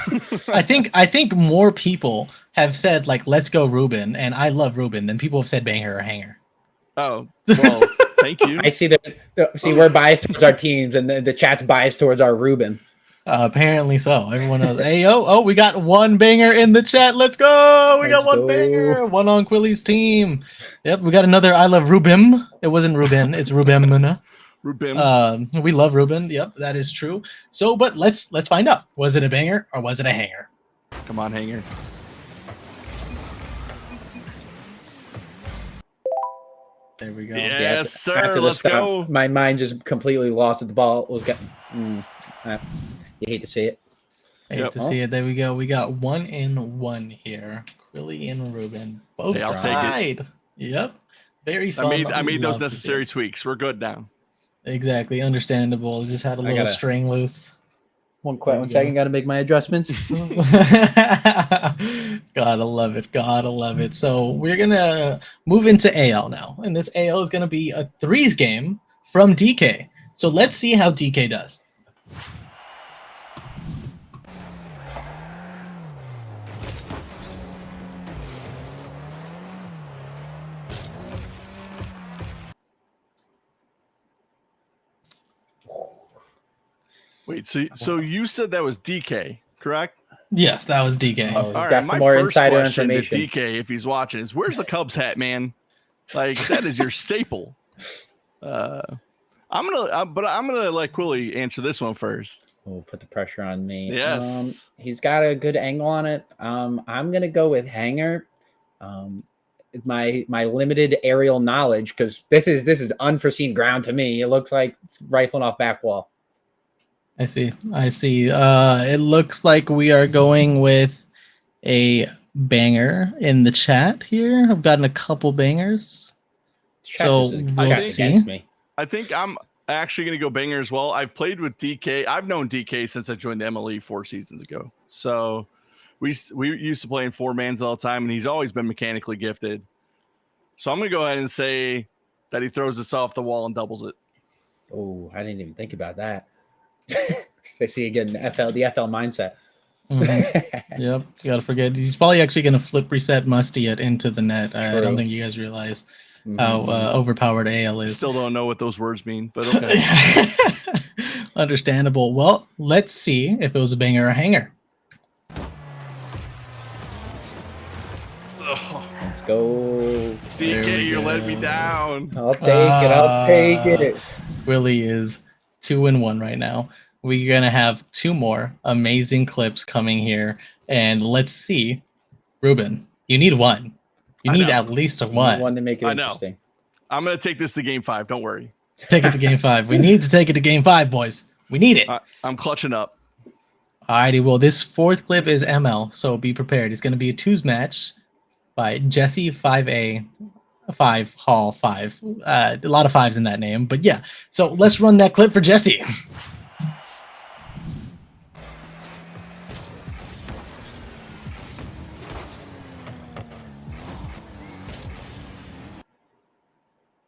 I think more people have said, like, let's go Ruben, and I love Ruben, than people have said banger or hanger. Oh, well, thank you. I see we're biased towards our teams, and the chat's biased towards our Ruben. Apparently so. Everyone knows. Hey, we got 1 banger in the chat. Let's go. We got 1 banger. 1 on Quilly's team. Yep, we got another I love Rubim. It wasn't Ruben. It's Rubim. Rubim. We love Ruben. Yep, that is true. So, but let's find out. Was it a banger or was it a hanger? Come on, hanger. There we go. Yes, sir. Let's go. My mind just completely lost at the ball. Was getting. You hate to see it. Hate to see it. There we go. We got 1-1 here. Quilly and Ruben both I'll take it. Yep. Very fun. I made those necessary tweaks. We're good now. Exactly, understandable. Just had a little gotta- string loose. One There you one second, go. got to make my adjustments. Gotta love it. Gotta love it. So we're gonna move into AL now, and this AL is gonna be a threes game from DK. So let's see how DK does. Wait, so you said that was DK, correct? Yes, that was DK. Oh, he's All got right, some my more first insider question to information. DK, if he's watching, is where's the Cubs hat, man? Like that is your staple. I'm gonna let Quilly answer this one first. Oh, put the pressure on me. Yes. He's got a good angle on it. I'm gonna go with hanger. My limited aerial knowledge, because this is unforeseen ground to me. It looks like it's rifling off back wall. I see. It looks like we are going with a banger in the chat here. I've gotten a couple bangers. Chat So just is we'll chat see. against me. I think I'm actually going to go banger as well. I've played with DK. I've known DK since I joined the MLE 4 seasons ago. So we used to play in 4-mans all the time, and he's always been mechanically gifted. So I'm going to go ahead and say that he throws this off the wall and doubles it. Oh, I didn't even think about that. I see again the FL mindset. Mhm. Yep, you gotta forget. He's probably actually gonna flip reset Musty it into the net. I don't True. think you guys realize how overpowered AL is. Still don't know what those words mean, but okay. Understandable. Well, let's see if it was a banger or a hanger. Let's go. There DK, we you let me go. down. I'll take it. I'll take it. Willie is 2-1 right now. We're gonna have 2 more amazing clips coming here, and let's see. Ruben, you need one. You I need know. at least a One one. to make it I know. interesting. I'm going to take this to game 5. Don't worry. Take it to game 5. We need to take it to game 5, boys. We need it. I'm clutching up. Alrighty, well, this 4th clip is ML, so be prepared. It's going to be a 2s match by Jesse 5A, 5 Hall 5. A lot of 5s in that name, but yeah. So let's run that clip for Jesse.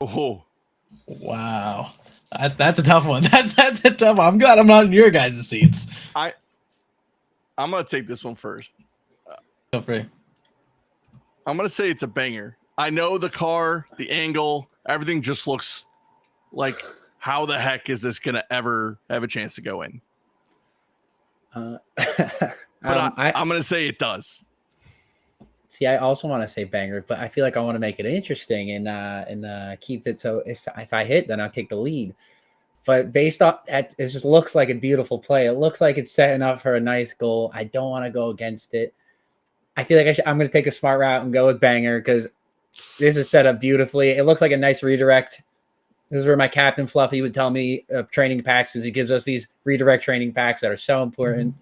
Oh, Wow. That's a tough one. That's a tough one. I'm glad I'm not in your guys' seats. I'm going to take this one first. Feel free. I'm going to say it's a banger. I know the car, the angle, everything just looks like, how the heck is this going to ever have a chance to go in? But I'm going to say it does. See, I also want to say banger, but I feel like I want to make it interesting and keep it so if I hit, then I'll take the lead. But based off that, it just looks like a beautiful play. It looks like it's setting up for a nice goal. I don't want to go against it. I feel like I'm going to take a smart route and go with banger because this is set up beautifully. It looks like a nice redirect. This is where my captain Fluffy would tell me training packs, because he gives us these redirect training packs that are so important.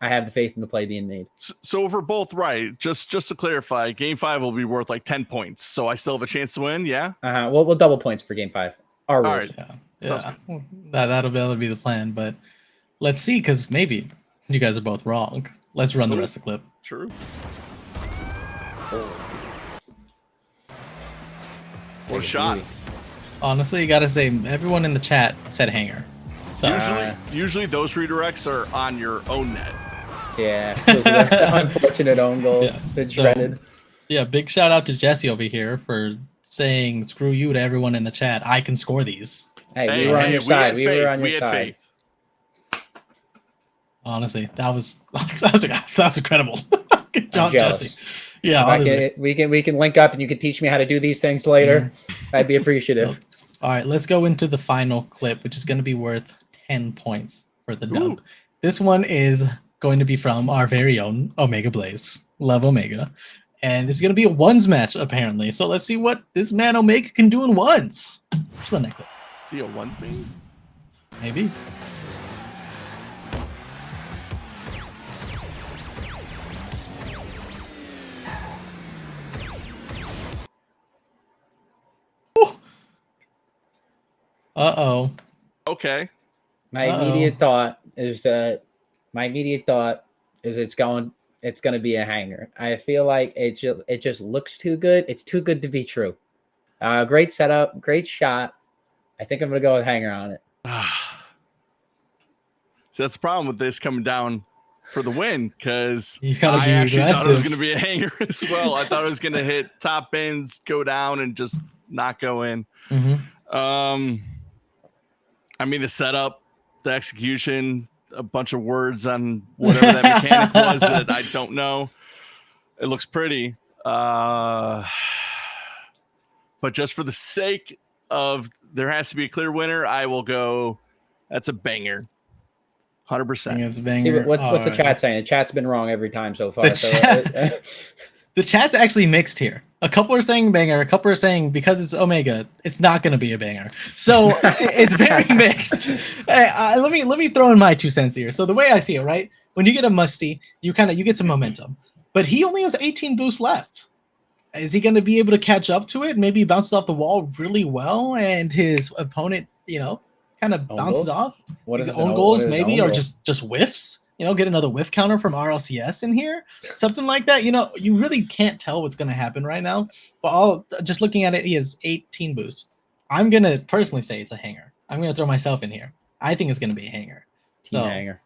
I have the faith in the play being made. So if we're both right, just to clarify, game 5 will be worth like 10 points. So I still have a chance to win. Yeah. We'll double points for game 5. Our rules. All right. Yeah. That'll be the plan, but let's see, because maybe you guys are both wrong. Let's run the rest of the clip. True. Oh. What a shot. Honestly, you gotta say everyone in the chat said hanger. So Usually those redirects are on your own net. Yeah, those are the unfortunate own goals. Yeah. The dreaded. yeah, big shout out to Jesse over here for saying screw you to everyone in the chat. I can score these. Hey, we were on your side. We were on your had side. faith. Honestly, that was incredible. Good job, jealous. Jesse. Yeah, If I honestly. can, we can link up and you can teach me how to do these things later. I'd be appreciative. All right, let's go into the final clip, which is going to be worth 10 points for the dub. Ooh. This one is going to be from our very own Omega Blaze. Love Omega. And it's going to be a ones match, apparently. So let's see what this man Omega can do in ones. Let's run that clip. See a ones beam? Maybe. Uh-oh. Okay. My immediate thought is it's going to be a hanger. I feel like it just looks too good. It's too good to be true. Great setup, great shot. I think I'm going to go with hanger on it. So that's the problem with this coming down for the win, because I actually thought it was going to be a hanger as well. I thought it was going to hit top bins, go down, and just not go in. I mean, the setup, the execution, a bunch of words on whatever that mechanic was that I don't know. It looks pretty. But just for the sake of there has to be a clear winner, I will go. That's a banger. 100%. See what's the chat saying? The chat's been wrong every time so far. The chat's actually mixed here. A couple are saying banger. A couple are saying because it's Omega, it's not going to be a banger. So it's very mixed. Let me throw in my 2 cents here. So the way I see it, right? When you get a musty, you get some momentum. But he only has 18 boosts left. Is he going to be able to catch up to it? Maybe he bounces off the wall really well, and his opponent, kind of bounces off. What is own goals, maybe, or just whiffs. Get another whiff counter from RLCS in here, something like that. You really can't tell what's going to happen right now. But just looking at it, he has 18 boosts. I'm going to personally say it's a hanger. I'm going to throw myself in here. I think it's going to be a hanger. Hanger.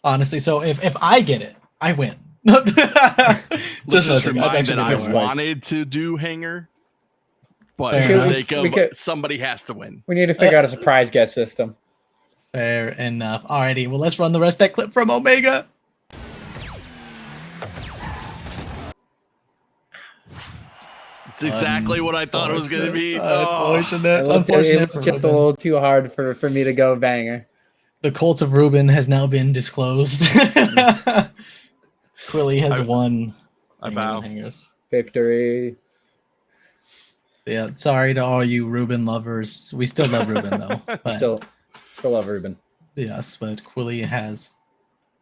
Honestly, so if I get it, I win. just remind that I wanted to do hanger. But for the sake of somebody has to win. We need to figure out a surprise guest system. Fair enough. Alrighty, well, let's run the rest of that clip from Omega. It's exactly what I thought it was going to be. Unfortunate. It just a little too hard for me to go banger. The cult of Ruben has now been disclosed. Quilly has won. I bow. Hangers. Victory. Yeah, sorry to all you Ruben lovers. We still love Ruben though. But still love Ruben. Yes, but Quilly has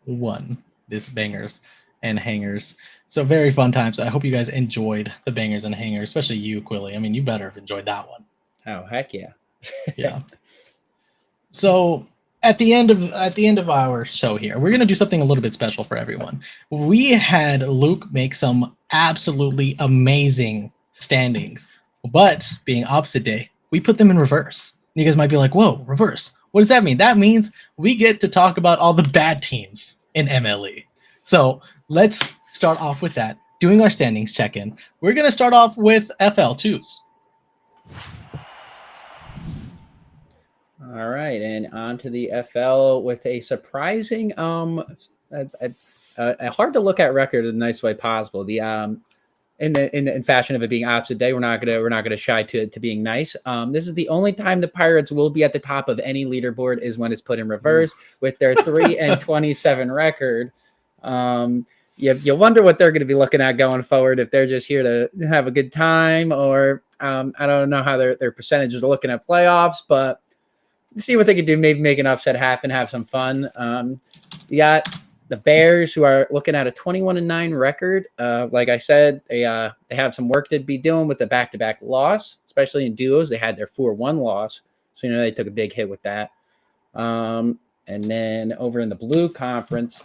won this bangers and hangers. So very fun times. I hope you guys enjoyed the bangers and hangers, especially you, Quilly. I mean, you better have enjoyed that one. Oh, heck yeah. Yeah. So at the end of our show here, we're gonna do something a little bit special for everyone. We had Luke make some absolutely amazing standings. But being opposite day, we put them in reverse. You guys might be like, whoa, reverse. What does that mean? That means we get to talk about all the bad teams in MLE. So let's start off with that. Doing our standings check-in. We're going to start off with FL2s. All right, and on to the FL with a surprising, a hard to look at record in the nice way possible. The in fashion of it being opposite day, we're not gonna shy to being nice. This is the only time the Pirates will be at the top of any leaderboard is when it's put in reverse with their 3-27 record. You wonder what they're going to be looking at going forward, if they're just here to have a good time, or I don't know how their percentages are looking at playoffs, but see what they can do. Maybe make an upset happen, have some fun. You got the Bears, who are looking at a 21-9 record. Like I said, they have some work to be doing with the back-to-back loss, especially in duos. They had their 4-1 loss, so they took a big hit with that. And then over in the Blue Conference,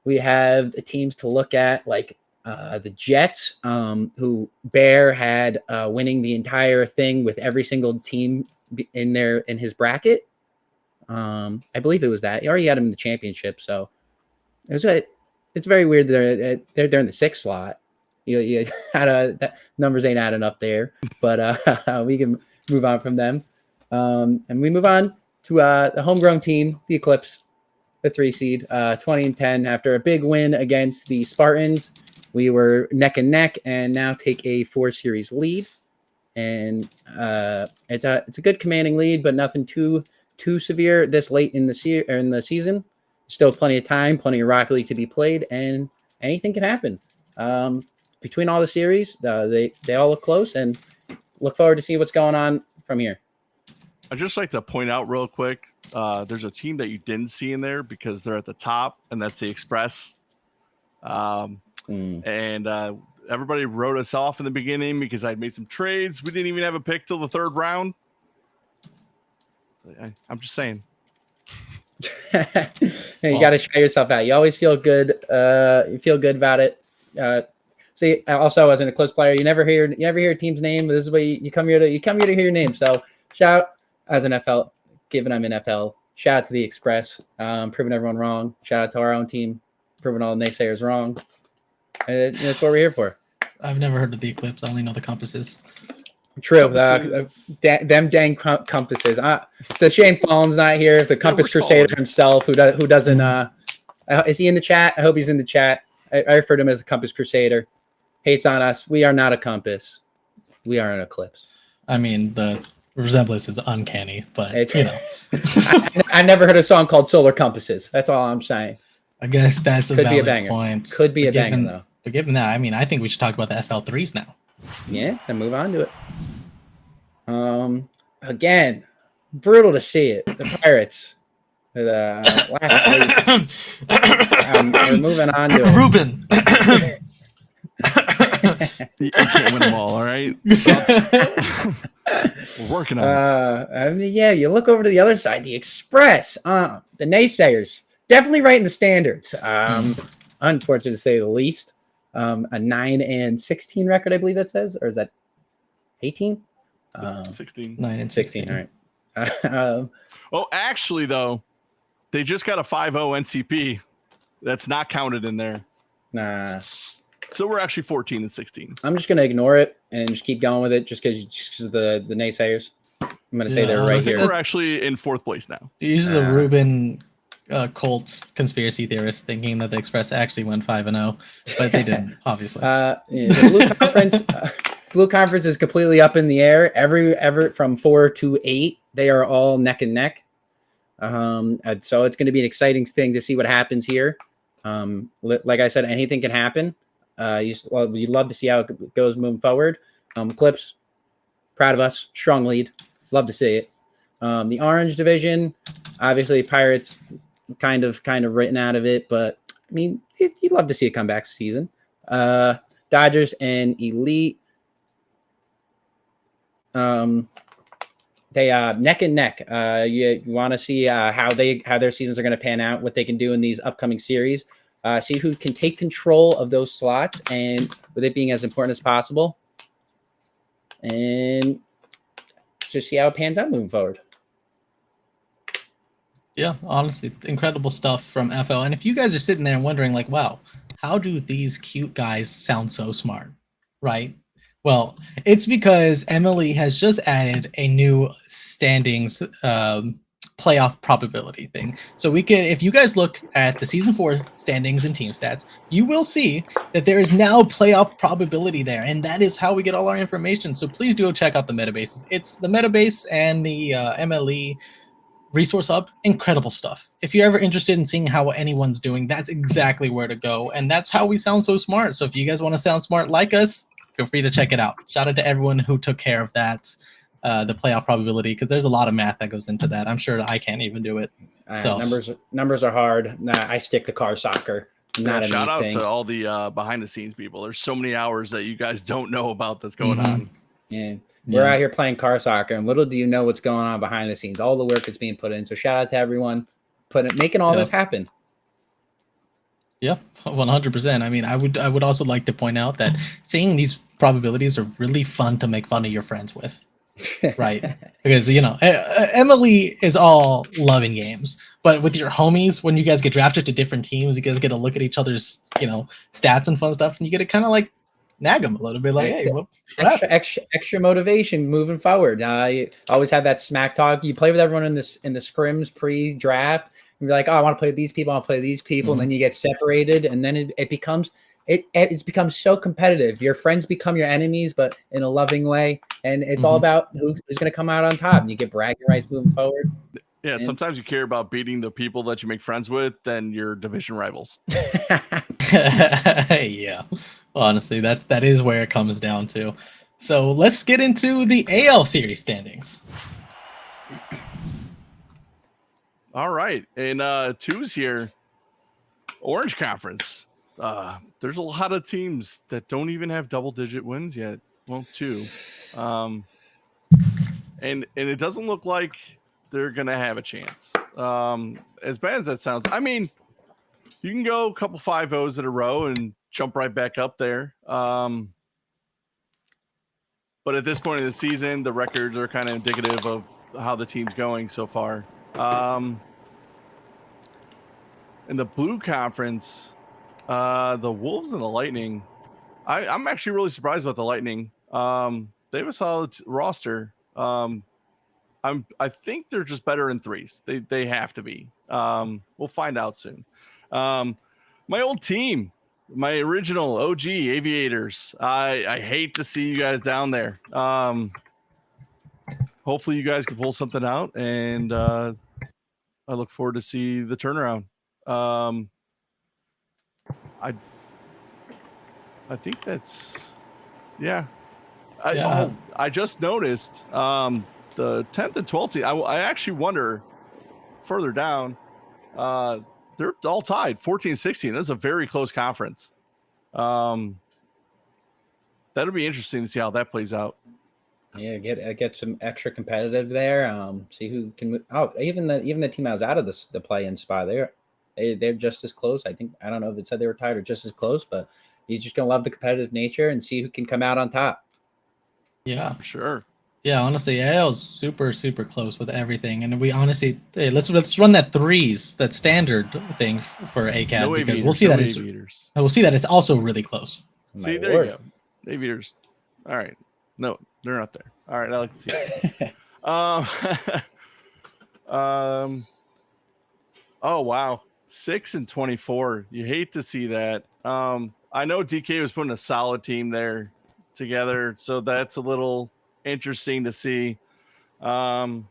we have the teams to look at, like the Jets, who Bear had winning the entire thing with every single team in his bracket. I believe it was that. He already had him in the championship, so it's very weird that they're in the 6th slot. That numbers ain't adding up there, but we can move on from them. And we move on to the homegrown team, the Eclipse, the 3 seed, 20-10. After a big win against the Spartans, we were neck and neck, and now take a 4-series lead. And it's a good commanding lead, but nothing too severe this late in the season. Still plenty of time, plenty of Rocket League to be played, and anything can happen. Between all the series, they all look close, and look forward to see what's going on from here. I'd just like to point out real quick, there's a team that you didn't see in there because they're at the top, and that's the Express. And everybody wrote us off in the beginning because I'd made some trades. We didn't even have a pick till the 3rd round. I'm just saying. You got to try yourself out. You always feel good. You feel good about it. See, also as an Eclipse player, you never hear a team's name. This is what you come here to. You come here to hear your name. So shout as an FL, given I'm in FL. Shout out to the Express, proving everyone wrong. Shout out to our own team, proving all the naysayers wrong. And that's what we're here for. I've never heard of the Eclipse. I only know the compasses. True. Them dang compasses. It's a shame Fallen's not here. The Compass Crusader himself, who doesn't. Is he in the chat? I hope he's in the chat. I refer to him as the Compass Crusader. Hates on us. We are not a compass. We are an eclipse. I mean, the resemblance is uncanny, but it's, you know. I never heard a song called Solar Compasses. That's all I'm saying. I guess that's a valid point. Could be a banger, though. But given that, I mean, I think we should talk about the FL3s now. Yeah, then move on to it. Again, brutal to see it. The Pirates. The last place. We're moving on to Ruben. You can't win them all right? We're working on it. I mean, yeah, you look over to the other side, the Express, the naysayers, definitely right in the standards. Unfortunate to say the least. A 9-16 record, I believe that says, or is that 18? 16. 9 and 16. All right. Oh, actually, though, they just got a 5-0 NCP. That's not counted in there. Nah. So we're actually 14 and 16. I'm just gonna ignore it and just keep going with it, just because the naysayers. I'm gonna say they're right here. We're actually in 4th place now. Use the Ruben Colts conspiracy theorists thinking that the Express actually went 5-0, but they didn't, obviously. The Blue Conference is completely up in the air. Every from 4 to 8, they are all neck and neck. So it's going to be an exciting thing to see what happens here. Like I said, anything can happen. You'd love to see how it goes moving forward. Clips, proud of us, strong lead, love to see it. The Orange Division, obviously Pirates, kind of written out of it, but I mean, you'd love to see a comeback season. Dodgers and Elite, they neck and neck. You want to see how their seasons are going to pan out, what they can do in these upcoming series. See who can take control of those slots, and with it being as important as possible, and just see how it pans out moving forward. Yeah, honestly, incredible stuff from FL. And if you guys are sitting there and wondering, like, wow, how do these cute guys sound so smart, right? Well, it's because MLE has just added a new standings playoff probability thing. So we can, if you guys look at the season 4 standings and team stats, you will see that there is now playoff probability there, and that is how we get all our information. So please do check out the metabases. It's the metabase and the MLE resource hub. Incredible stuff. If you're ever interested in seeing how anyone's doing, that's exactly where to go, and that's how we sound so smart. So if you guys want to sound smart like us, feel free to check it out. Shout out to everyone who took care of that. The playoff probability, because there's a lot of math that goes into that. I'm sure I can't even do it. So Numbers are hard. Nah, I stick to car soccer. Shout out to all the behind the scenes people. There's so many hours that you guys don't know about that's going on. Yeah. We're out here playing car soccer, and little do you know what's going on behind the scenes, all the work that's being put in. So shout out to everyone making all this happen. Yep, 100%. I mean, I would also like to point out that seeing these probabilities are really fun to make fun of your friends with. Right, because Emily is all loving games, but with your homies, when you guys get drafted to different teams, you guys get to look at each other's stats and fun stuff, and you get to kind of like nag them a little bit, like, hey, what extra motivation moving forward. You always have that smack talk. You play with everyone in the scrims pre-draft, and you're like, oh, I want to play with these people, I want to play with these people, and then you get separated, and then it becomes become so competitive. Your friends become your enemies, but in a loving way. And it's all about who's going to come out on top. And you get bragging rights moving forward. Yeah, sometimes you care about beating the people that you make friends with than your division rivals. Yeah, honestly, that is where it comes down to. So let's get into the AL series standings. All right, and 2's here. Orange Conference. There's a lot of teams that don't even have double-digit wins yet. Well, 2. And it doesn't look like they're gonna have a chance. As bad as that sounds, I mean, you can go a couple 5-0s in a row and jump right back up there. But at this point in the season, the records are kind of indicative of how the team's going so far. In the Blue Conference, the Wolves and the Lightning, I'm actually really surprised about the Lightning. They have a solid roster. I think they're just better in threes. They have to be. We'll find out soon. My old team, my original OG Aviators. I hate to see you guys down there. Hopefully you guys can pull something out, and I look forward to see the turnaround. I think that's I just noticed the 10th and 12th team. I actually wonder further down. They're all tied 14-16. That's a very close conference. That'll be interesting to see how that plays out. Yeah, get some extra competitive there. See who can. Oh, even the team that was out of the play-in spot, they're just as close. I don't know if it said they were tied or just as close, but you're just gonna love the competitive nature and see who can come out on top. Yeah, sure. Yeah, honestly, AL is super, super close with everything, and we honestly, hey, let's run that threes, that standard thing for ACAD, because we'll see that it's also really close. See, there you go, Aviators. All right, no, they're not there. All right, I like to see it. Oh wow, 6-24. You hate to see that. I know DK was putting a solid team there together, so that's a little interesting to see. The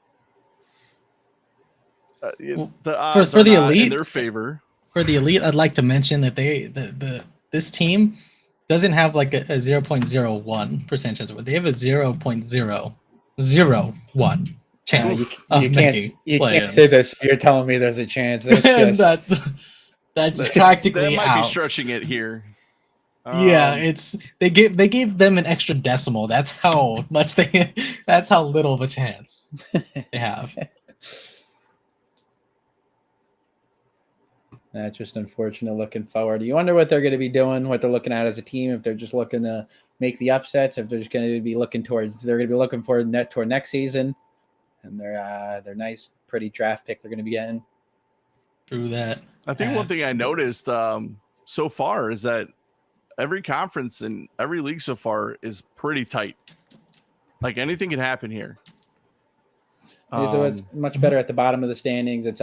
odds for the are not elite in their favor. For the elite, I'd like to mention that this team doesn't have like a 0.01% chance. They have a 0.001 chance. You can't say this. You're telling me there's a chance. There's just... that's practically that might out. be stretching it here. Yeah, they gave them an extra decimal. That's how little of a chance they have. That's just unfortunate looking forward. You wonder what they're going to be doing, what they're looking at as a team, if they're just looking to make the upsets, if they're just going to be looking toward next season, and their nice, pretty draft pick they're going to be getting. True that. I think one thing I noticed so far is that every conference and every league so far is pretty tight. Like anything can happen here. So it's much better at the bottom of the standings. It's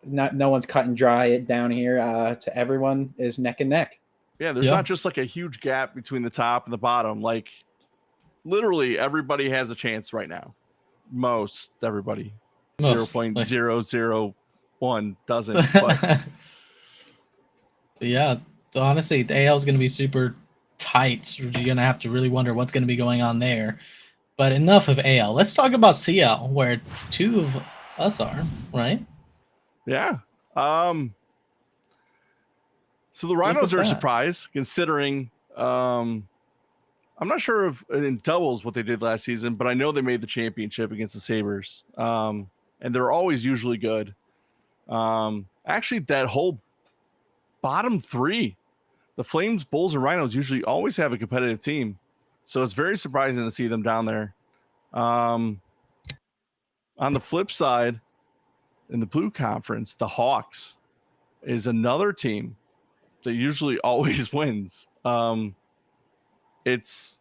no one's cut and dry it down here. To everyone is neck and neck. Yeah, there's not just like a huge gap between the top and the bottom. Like literally everybody has a chance right now. Most everybody. 0.001 doesn't. But yeah, honestly, the AL is going to be super tight. So you're going to have to really wonder what's going to be going on there. But enough of AL. Let's talk about CL, where two of us are, right? Yeah. So the Rhinos are a surprise, considering I'm not sure if in doubles what they did last season, but I know they made the championship against the Sabres. And they're always usually good. Actually, that whole bottom three, the Flames, Bulls, and Rhinos usually always have a competitive team. So it's very surprising to see them down there. On the flip side, in the Blue Conference, the Hawks is another team that usually always wins. This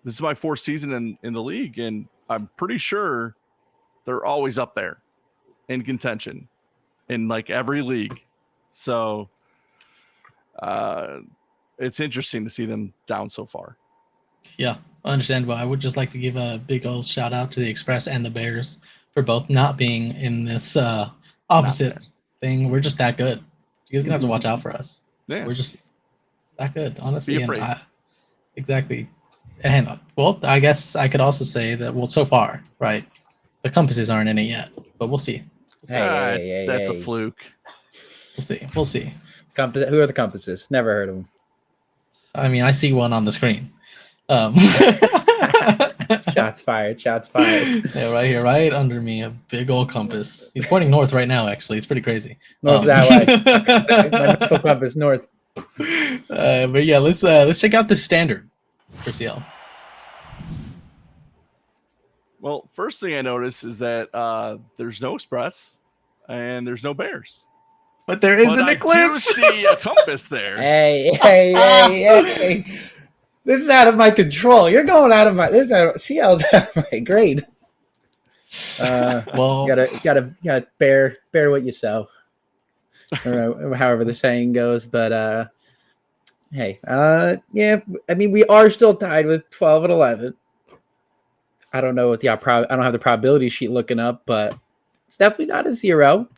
is my fourth season in the league, and I'm pretty sure they're always up there in contention in like every league. So it's interesting to see them down so far. Yeah, understandable. I would just like to give a big old shout out to the Express and the Bears for both not being in this opposite thing. We're just that good. You guys gonna have to watch out for us. Yeah. We're just that good, honestly. Be afraid. Exactly. And well, I guess I could also say that so far, right? The compasses aren't in it yet, but we'll see. That's a fluke. We'll see. Who are the compasses? Never heard of them. I mean, I see one on the screen. Shots Shots fired. Shots fired. Yeah, right here, right under me, a big old compass. He's pointing north right now. Actually, it's pretty crazy. North that way. My mental compass north. But yeah, let's check out the standard for CL. Well, first thing I noticed is that there's no express and there's no bears. But there is But an I eclipse. do see a compass there. Hey. This is out of my control. You're going out of my. CL's out of my grade. Well, gotta bear what you sow, or however the saying goes. But hey, yeah. I mean, we are still tied with 12 and 11. I don't know what I don't have the probability sheet looking up, but it's definitely not a 0.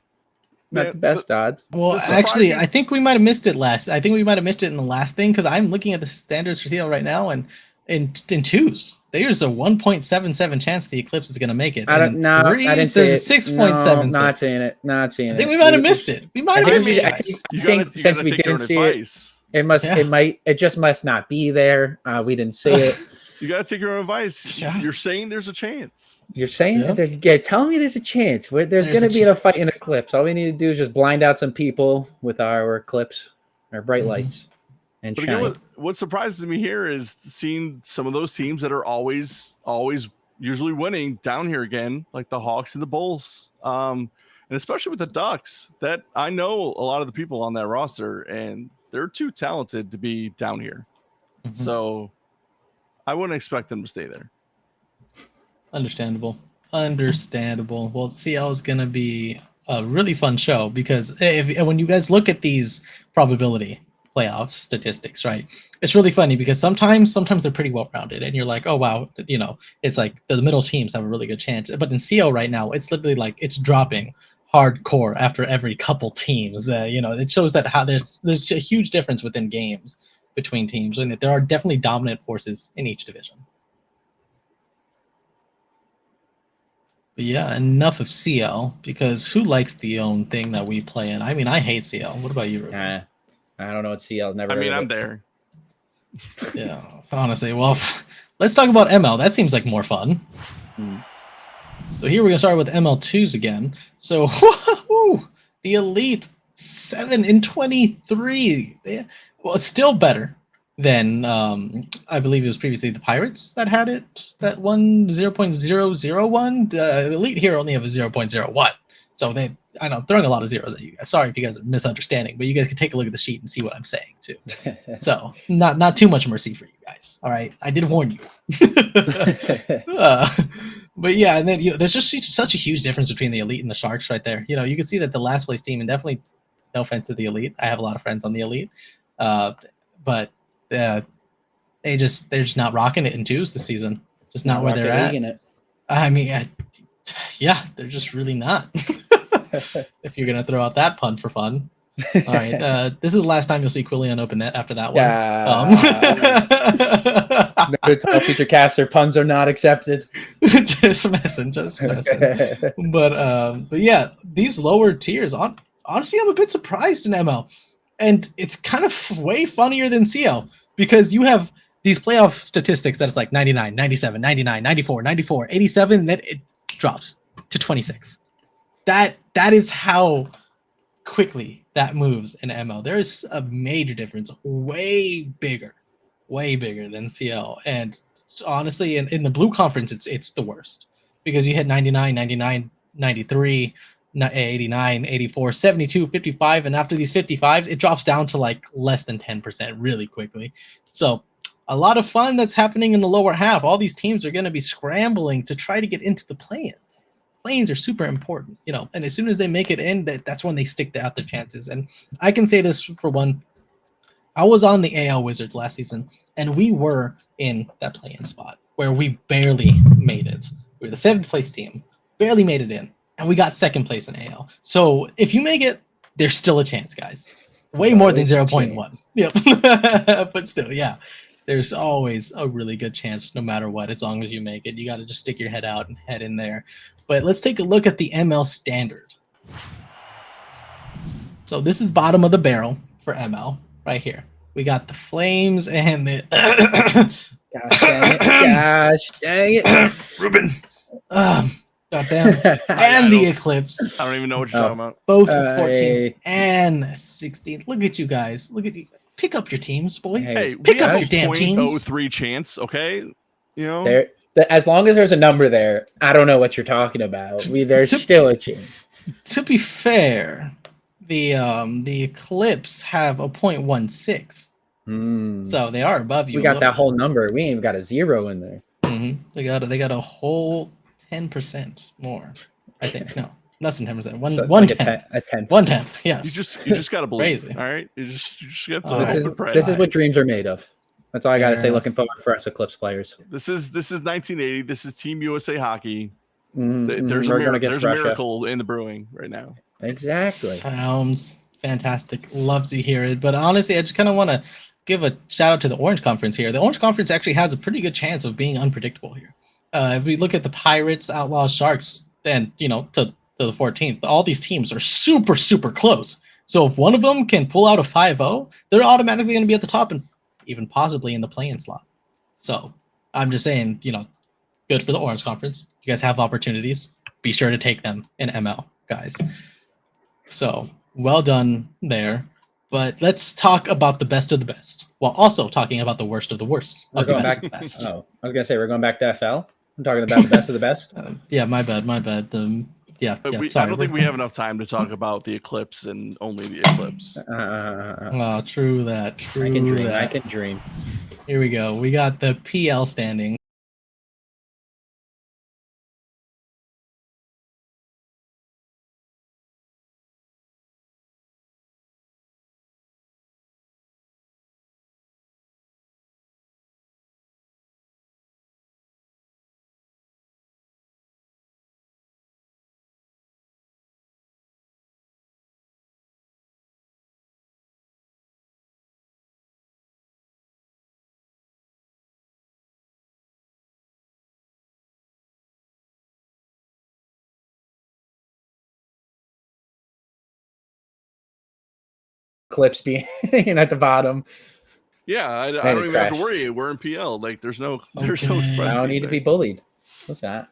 Not the best odds. Well, actually, I think we might have missed it I think we might have missed it in the last thing because I'm looking at the standards for CL right now, and in twos, there's a 1.77 chance the eclipse is going to make it. I didn't see there's it. a 6.7. Not seeing it. I think we might have missed it. We might have missed it. I think since we didn't see it just must not be there. We didn't see it. You gotta take your own advice. Yeah. You're saying there's a chance. You're saying that telling me there's a chance. There's going to be a fight in Eclipse. All we need to do is just blind out some people with our Eclipse, our bright lights, and but shine. again, what surprises me here is seeing some of those teams that are always usually winning down here again, like the Hawks and the Bulls, and especially with the Ducks. That I know a lot of the people on that roster, and they're too talented to be down here. So I wouldn't expect them to stay there. Understandable. Well, CL is going to be a really fun show because when you guys look at these probability playoff statistics, right, it's really funny because sometimes they're pretty well rounded and you're like, oh wow, it's like the middle teams have a really good chance. But in CL right now, it's literally like it's dropping hardcore after every couple teams. It shows that how there's a huge difference within games between teams, and that there are definitely dominant forces in each division. But yeah, enough of CL, because who likes the own thing that we play in? I mean, I hate CL. What about you, Ruben? I don't know what CL's never. I mean, I'm there. Yeah, honestly. Well, let's talk about ML. That seems like more fun. So here we're gonna start with ML2s again. So the Elite 7 in 23. Well, it's still better than I believe it was previously the Pirates that had it. That one 0.001. The Elite here only have a 0.01. So I know, throwing a lot of zeros at you guys. Sorry if you guys are misunderstanding, but you guys can take a look at the sheet and see what I'm saying too. So not too much mercy for you guys. All right, I did warn you. But yeah, and then there's just such a huge difference between the Elite and the Sharks right there. You can see that the last place team, and definitely no offense to the Elite, I have a lot of friends on the Elite, but they're just not rocking it in twos this season. Just not where they're at. It. I mean, yeah, they're just really not. If you're gonna throw out that pun for fun. All right, this is the last time you'll see Quillian open net after that one. No future caster, puns are not accepted. just messing. But yeah, these lower tiers, honestly, I'm a bit surprised in ML. And it's kind of way funnier than CL because you have these playoff statistics that it's like 99, 97, 99, 94, 94, 87, then it drops to 26. That is how quickly that moves in ML. There is a major difference, way bigger than CL. And honestly, in the blue conference, it's the worst because you hit 99, 99, 93, 89, 84, 72, 55, and after these 55s, it drops down to like less than 10% really quickly. So a lot of fun that's happening in the lower half. All these teams are going to be scrambling to try to get into the play-ins. Play-ins are super important, and as soon as they make it in, that's when they stick out their chances. And I can say this for one, I was on the AL Wizards last season, and we were in that play-in spot where we barely made it. We were the 7th place team, barely made it in. And we got 2nd place in AL. So if you make it, there's still a chance, guys. Way more than 0.1. Yep. But still, yeah. There's always a really good chance no matter what, as long as you make it. You got to just stick your head out and head in there. But let's take a look at the ML standard. So this is bottom of the barrel for ML right here. We got the Flames and the Gosh dang it. Gosh dang it. Ruben. Goddamn. And the Eclipse. I don't even know what you're talking about. Both 14th and 16th. Look at you guys. Look at you. Pick up your teams, boys. Hey, pick we up have your damn a teams. 0.03 chance, okay? You know? There, as long as there's a number there, I don't know what you're talking about. There's still a chance. To be fair, the Eclipse have a 0.16. So they are above you. We got that whole number. We ain't even got a 0 in there. They got a whole 10% more. I think no, less than 10%. One like tenth. a tenth. 1/10. Yes. You just gotta believe. Crazy. All right. You just have to hope and pray. This is what dreams are made of. That's all I gotta say. Yeah. Looking forward for us Eclipse players. This is 1980. This is Team USA hockey. We're There's gonna a get Russia. miracle in the brewing right now. Exactly. Sounds fantastic. Love to hear it. But honestly, I just kind of want to give a shout out to the Orange Conference here. The Orange Conference actually has a pretty good chance of being unpredictable here. If we look at the Pirates, Outlaws, Sharks, and to the 14th, all these teams are super, super close. So if one of them can pull out a 5-0, they're automatically going to be at the top and even possibly in the play-in slot. So I'm just saying, good for the Orange Conference. You guys have opportunities. Be sure to take them in ML, guys. So well done there. But let's talk about the best of the best, while also talking about the worst of the worst. We're going back. Best. Oh, I was gonna say we're going back to FL. I'm talking about the best of the best. Yeah, my bad. Sorry. I don't think we have enough time to talk about the Eclipse and only the Eclipse. Oh, true that. True I can dream. that. I can dream. Here we go. We got the PL standing. Eclipse being at the bottom. Yeah, I Then don't it even have to crashed. worry. We're in PL. Like, there's no express. I don't team need to there. be bullied. What's that?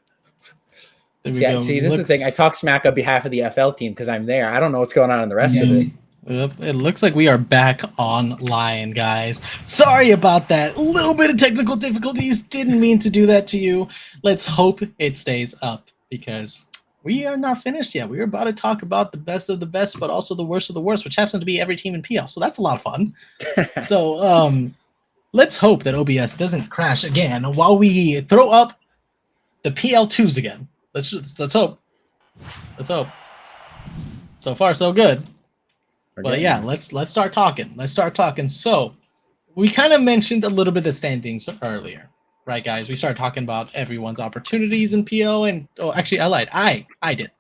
There we Yeah, go. see, this is the thing. I talk smack on behalf of the FL team because I'm there. I don't know what's going on in the rest of it. Yep, it looks like we are back online, guys. Sorry about that. A little bit of technical difficulties. Didn't mean to do that to you. Let's hope it stays up because we are not finished yet. We're about to talk about the best of the best, but also the worst of the worst, which happens to be every team in PL. So that's a lot of fun. So let's hope that OBS doesn't crash again while we throw up the PL2s again. Let's hope. Let's hope. So far, so good. But yeah, let's start talking. Let's start talking. So we kind of mentioned a little bit of the standings earlier, right, guys? We started talking about everyone's opportunities in PL, and actually, I lied. I did.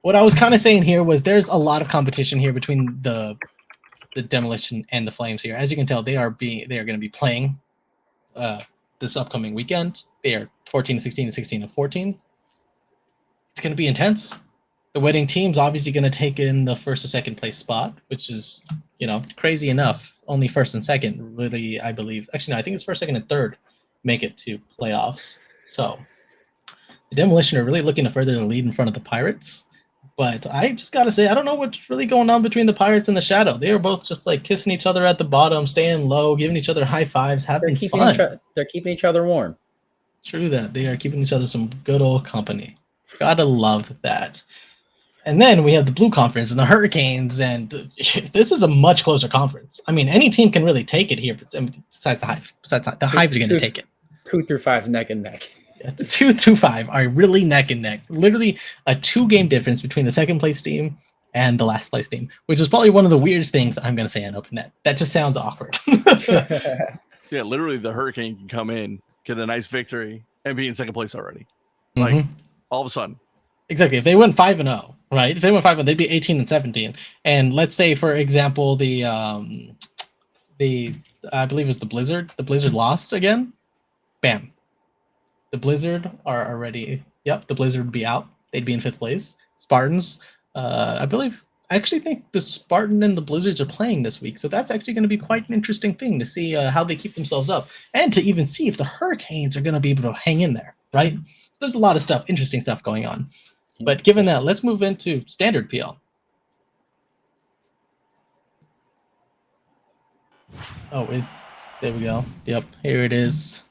What I was kind of saying here was there's a lot of competition here between the Demolition and the Flames here. As you can tell, they are going to be playing this upcoming weekend. They are 14-16 and 16-14. It's going to be intense. The winning team's obviously going to take in the first or second place spot, which is, crazy enough. Only first and second, really, I believe. Actually, no, I think it's first, second, and third make it to playoffs. So the Demolition are really looking to further the lead in front of the Pirates. But I just got to say, I don't know what's really going on between the Pirates and the Shadow. They are both just like kissing each other at the bottom, staying low, giving each other high fives, having fun. They're keeping each other warm. True that. They are keeping each other some good old company. Gotta love that. And then we have the Blue Conference and the Hurricanes, and this is a much closer conference. I mean, any team can really take it here, besides the Hive. The Hive are going to take it. 2 through 5 neck and neck. 2 through 5 are really neck and neck. Literally a 2-game difference between the second place team and the last place team, which is probably one of the weirdest things I'm going to say on OpenNet. That just sounds awkward. Yeah, literally the Hurricane can come in, get a nice victory, and be in second place already. Like, all of a sudden. Exactly. If they went 5-0, right? If they went 5-0, they'd be 18-17. And let's say, for example, the I believe it was the Blizzard. The Blizzard lost again. Bam. The Blizzard are already. Yep, the Blizzard would be out. They'd be in 5th place. Spartans, I believe I actually think the Spartan and the Blizzards are playing this week, so that's actually going to be quite an interesting thing to see how they keep themselves up, and to even see if the Hurricanes are going to be able to hang in there, right? So there's a lot of stuff, interesting stuff going on. But given that, let's move into standard PL. Oh, there we go. Yep, here it is.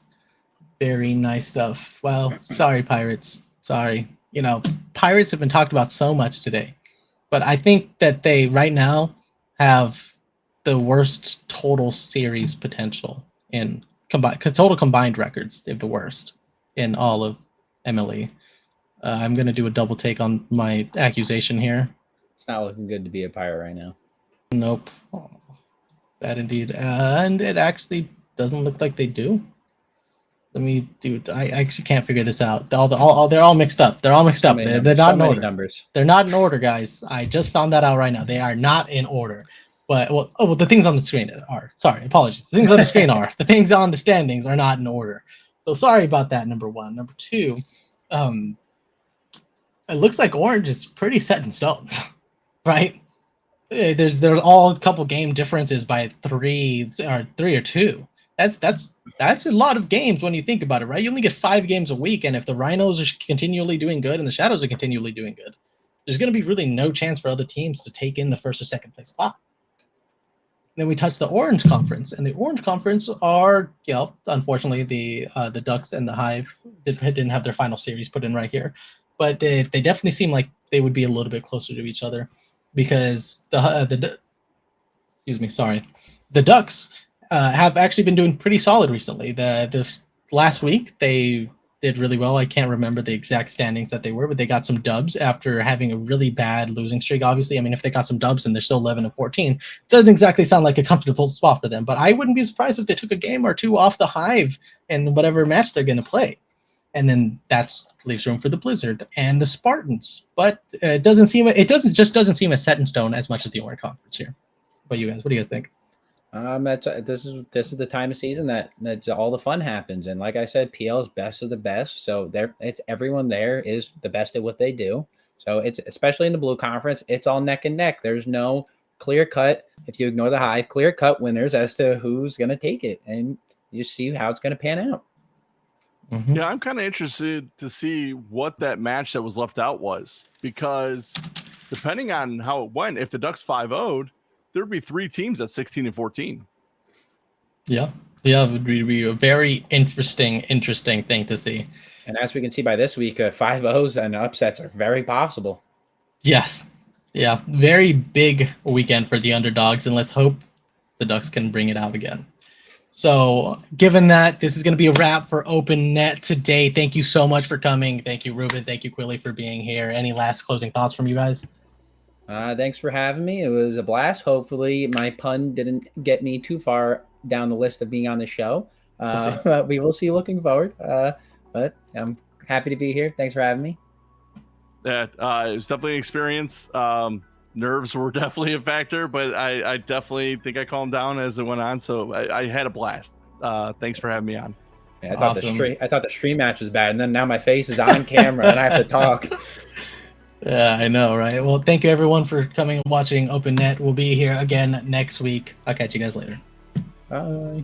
Very nice stuff. Well, sorry, Pirates. Sorry. You know, Pirates have been talked about so much today. But I think that they, right now, have the worst total series potential in total combined records. They have the worst in all of MLE. I'm going to do a double take on my accusation here. It's not looking good to be a Pirate right now. Nope. Oh, bad indeed. And it actually doesn't look like they do. Let me do. I actually can't figure this out. They're all mixed up. They're all mixed up. They're not in order. Numbers. They're not in order, guys. I just found that out right now. They are not in order. But the things on the screen are. Sorry, apologies. The things on the screen are. The things on the standings are not in order. So sorry about that. Number one. Number two. It looks like Orange is pretty set in stone, right? There's all a couple game differences by three or two. That's a lot of games when you think about it, right? You only get 5 games a week, and if the Rhinos are continually doing good and the Shadows are continually doing good, there's going to be really no chance for other teams to take in the first or second place spot. Then we touch the Orange Conference, and the Orange Conference are, unfortunately, the Ducks and the Hive didn't have their final series put in right here, but they definitely seem like they would be a little bit closer to each other because the Ducks have actually been doing pretty solid recently. This last week they did really well. I can't remember the exact standings that they were, but they got some dubs after having a really bad losing streak. Obviously, I mean, if they got some dubs and they're still 11-14, it doesn't exactly sound like a comfortable spot for them. But I wouldn't be surprised if they took a game or two off the Hive in whatever match they're going to play. And then that leaves room for the Blizzard and the Spartans. But it doesn't seem as set in stone as much as the Orange Conference here. What do you guys think? This is the time of season that all the fun happens, and like I said, PL is best of the best. So everyone there is the best at what they do. So it's especially in the Blue Conference, it's all neck and neck. There's no clear cut. If you ignore the Hive, clear cut winners as to who's going to take it, and you see how it's going to pan out. Mm-hmm. Yeah, I'm kind of interested to see what that match that was left out was, because depending on how it went, if the Ducks 5-0'd, there'd be 3 teams at 16-14. Yeah, it would be a very interesting thing to see. And as we can see by this week, 5-0s and upsets are very possible. Yes, yeah, very big weekend for the underdogs, and let's hope the Ducks can bring it out again. So, given that, this is going to be a wrap for Open Net today. Thank you so much for coming. Thank you, Ruben. Thank you, Quilly, for being here. Any last closing thoughts from you guys? Thanks for having me. It was a blast. Hopefully my pun didn't get me too far down the list of being on the show. We will see. Looking forward. But I'm happy to be here. Thanks for having me. Yeah, it was definitely an experience. Nerves were definitely a factor, but I definitely think I calmed down as it went on. So I had a blast. Thanks for having me on. Yeah, I thought the stream match was bad, and then now my face is on camera and I have to talk. Yeah, I know, right? Well, thank you everyone for coming and watching Open Net. We'll be here again next week. I'll catch you guys later. Bye.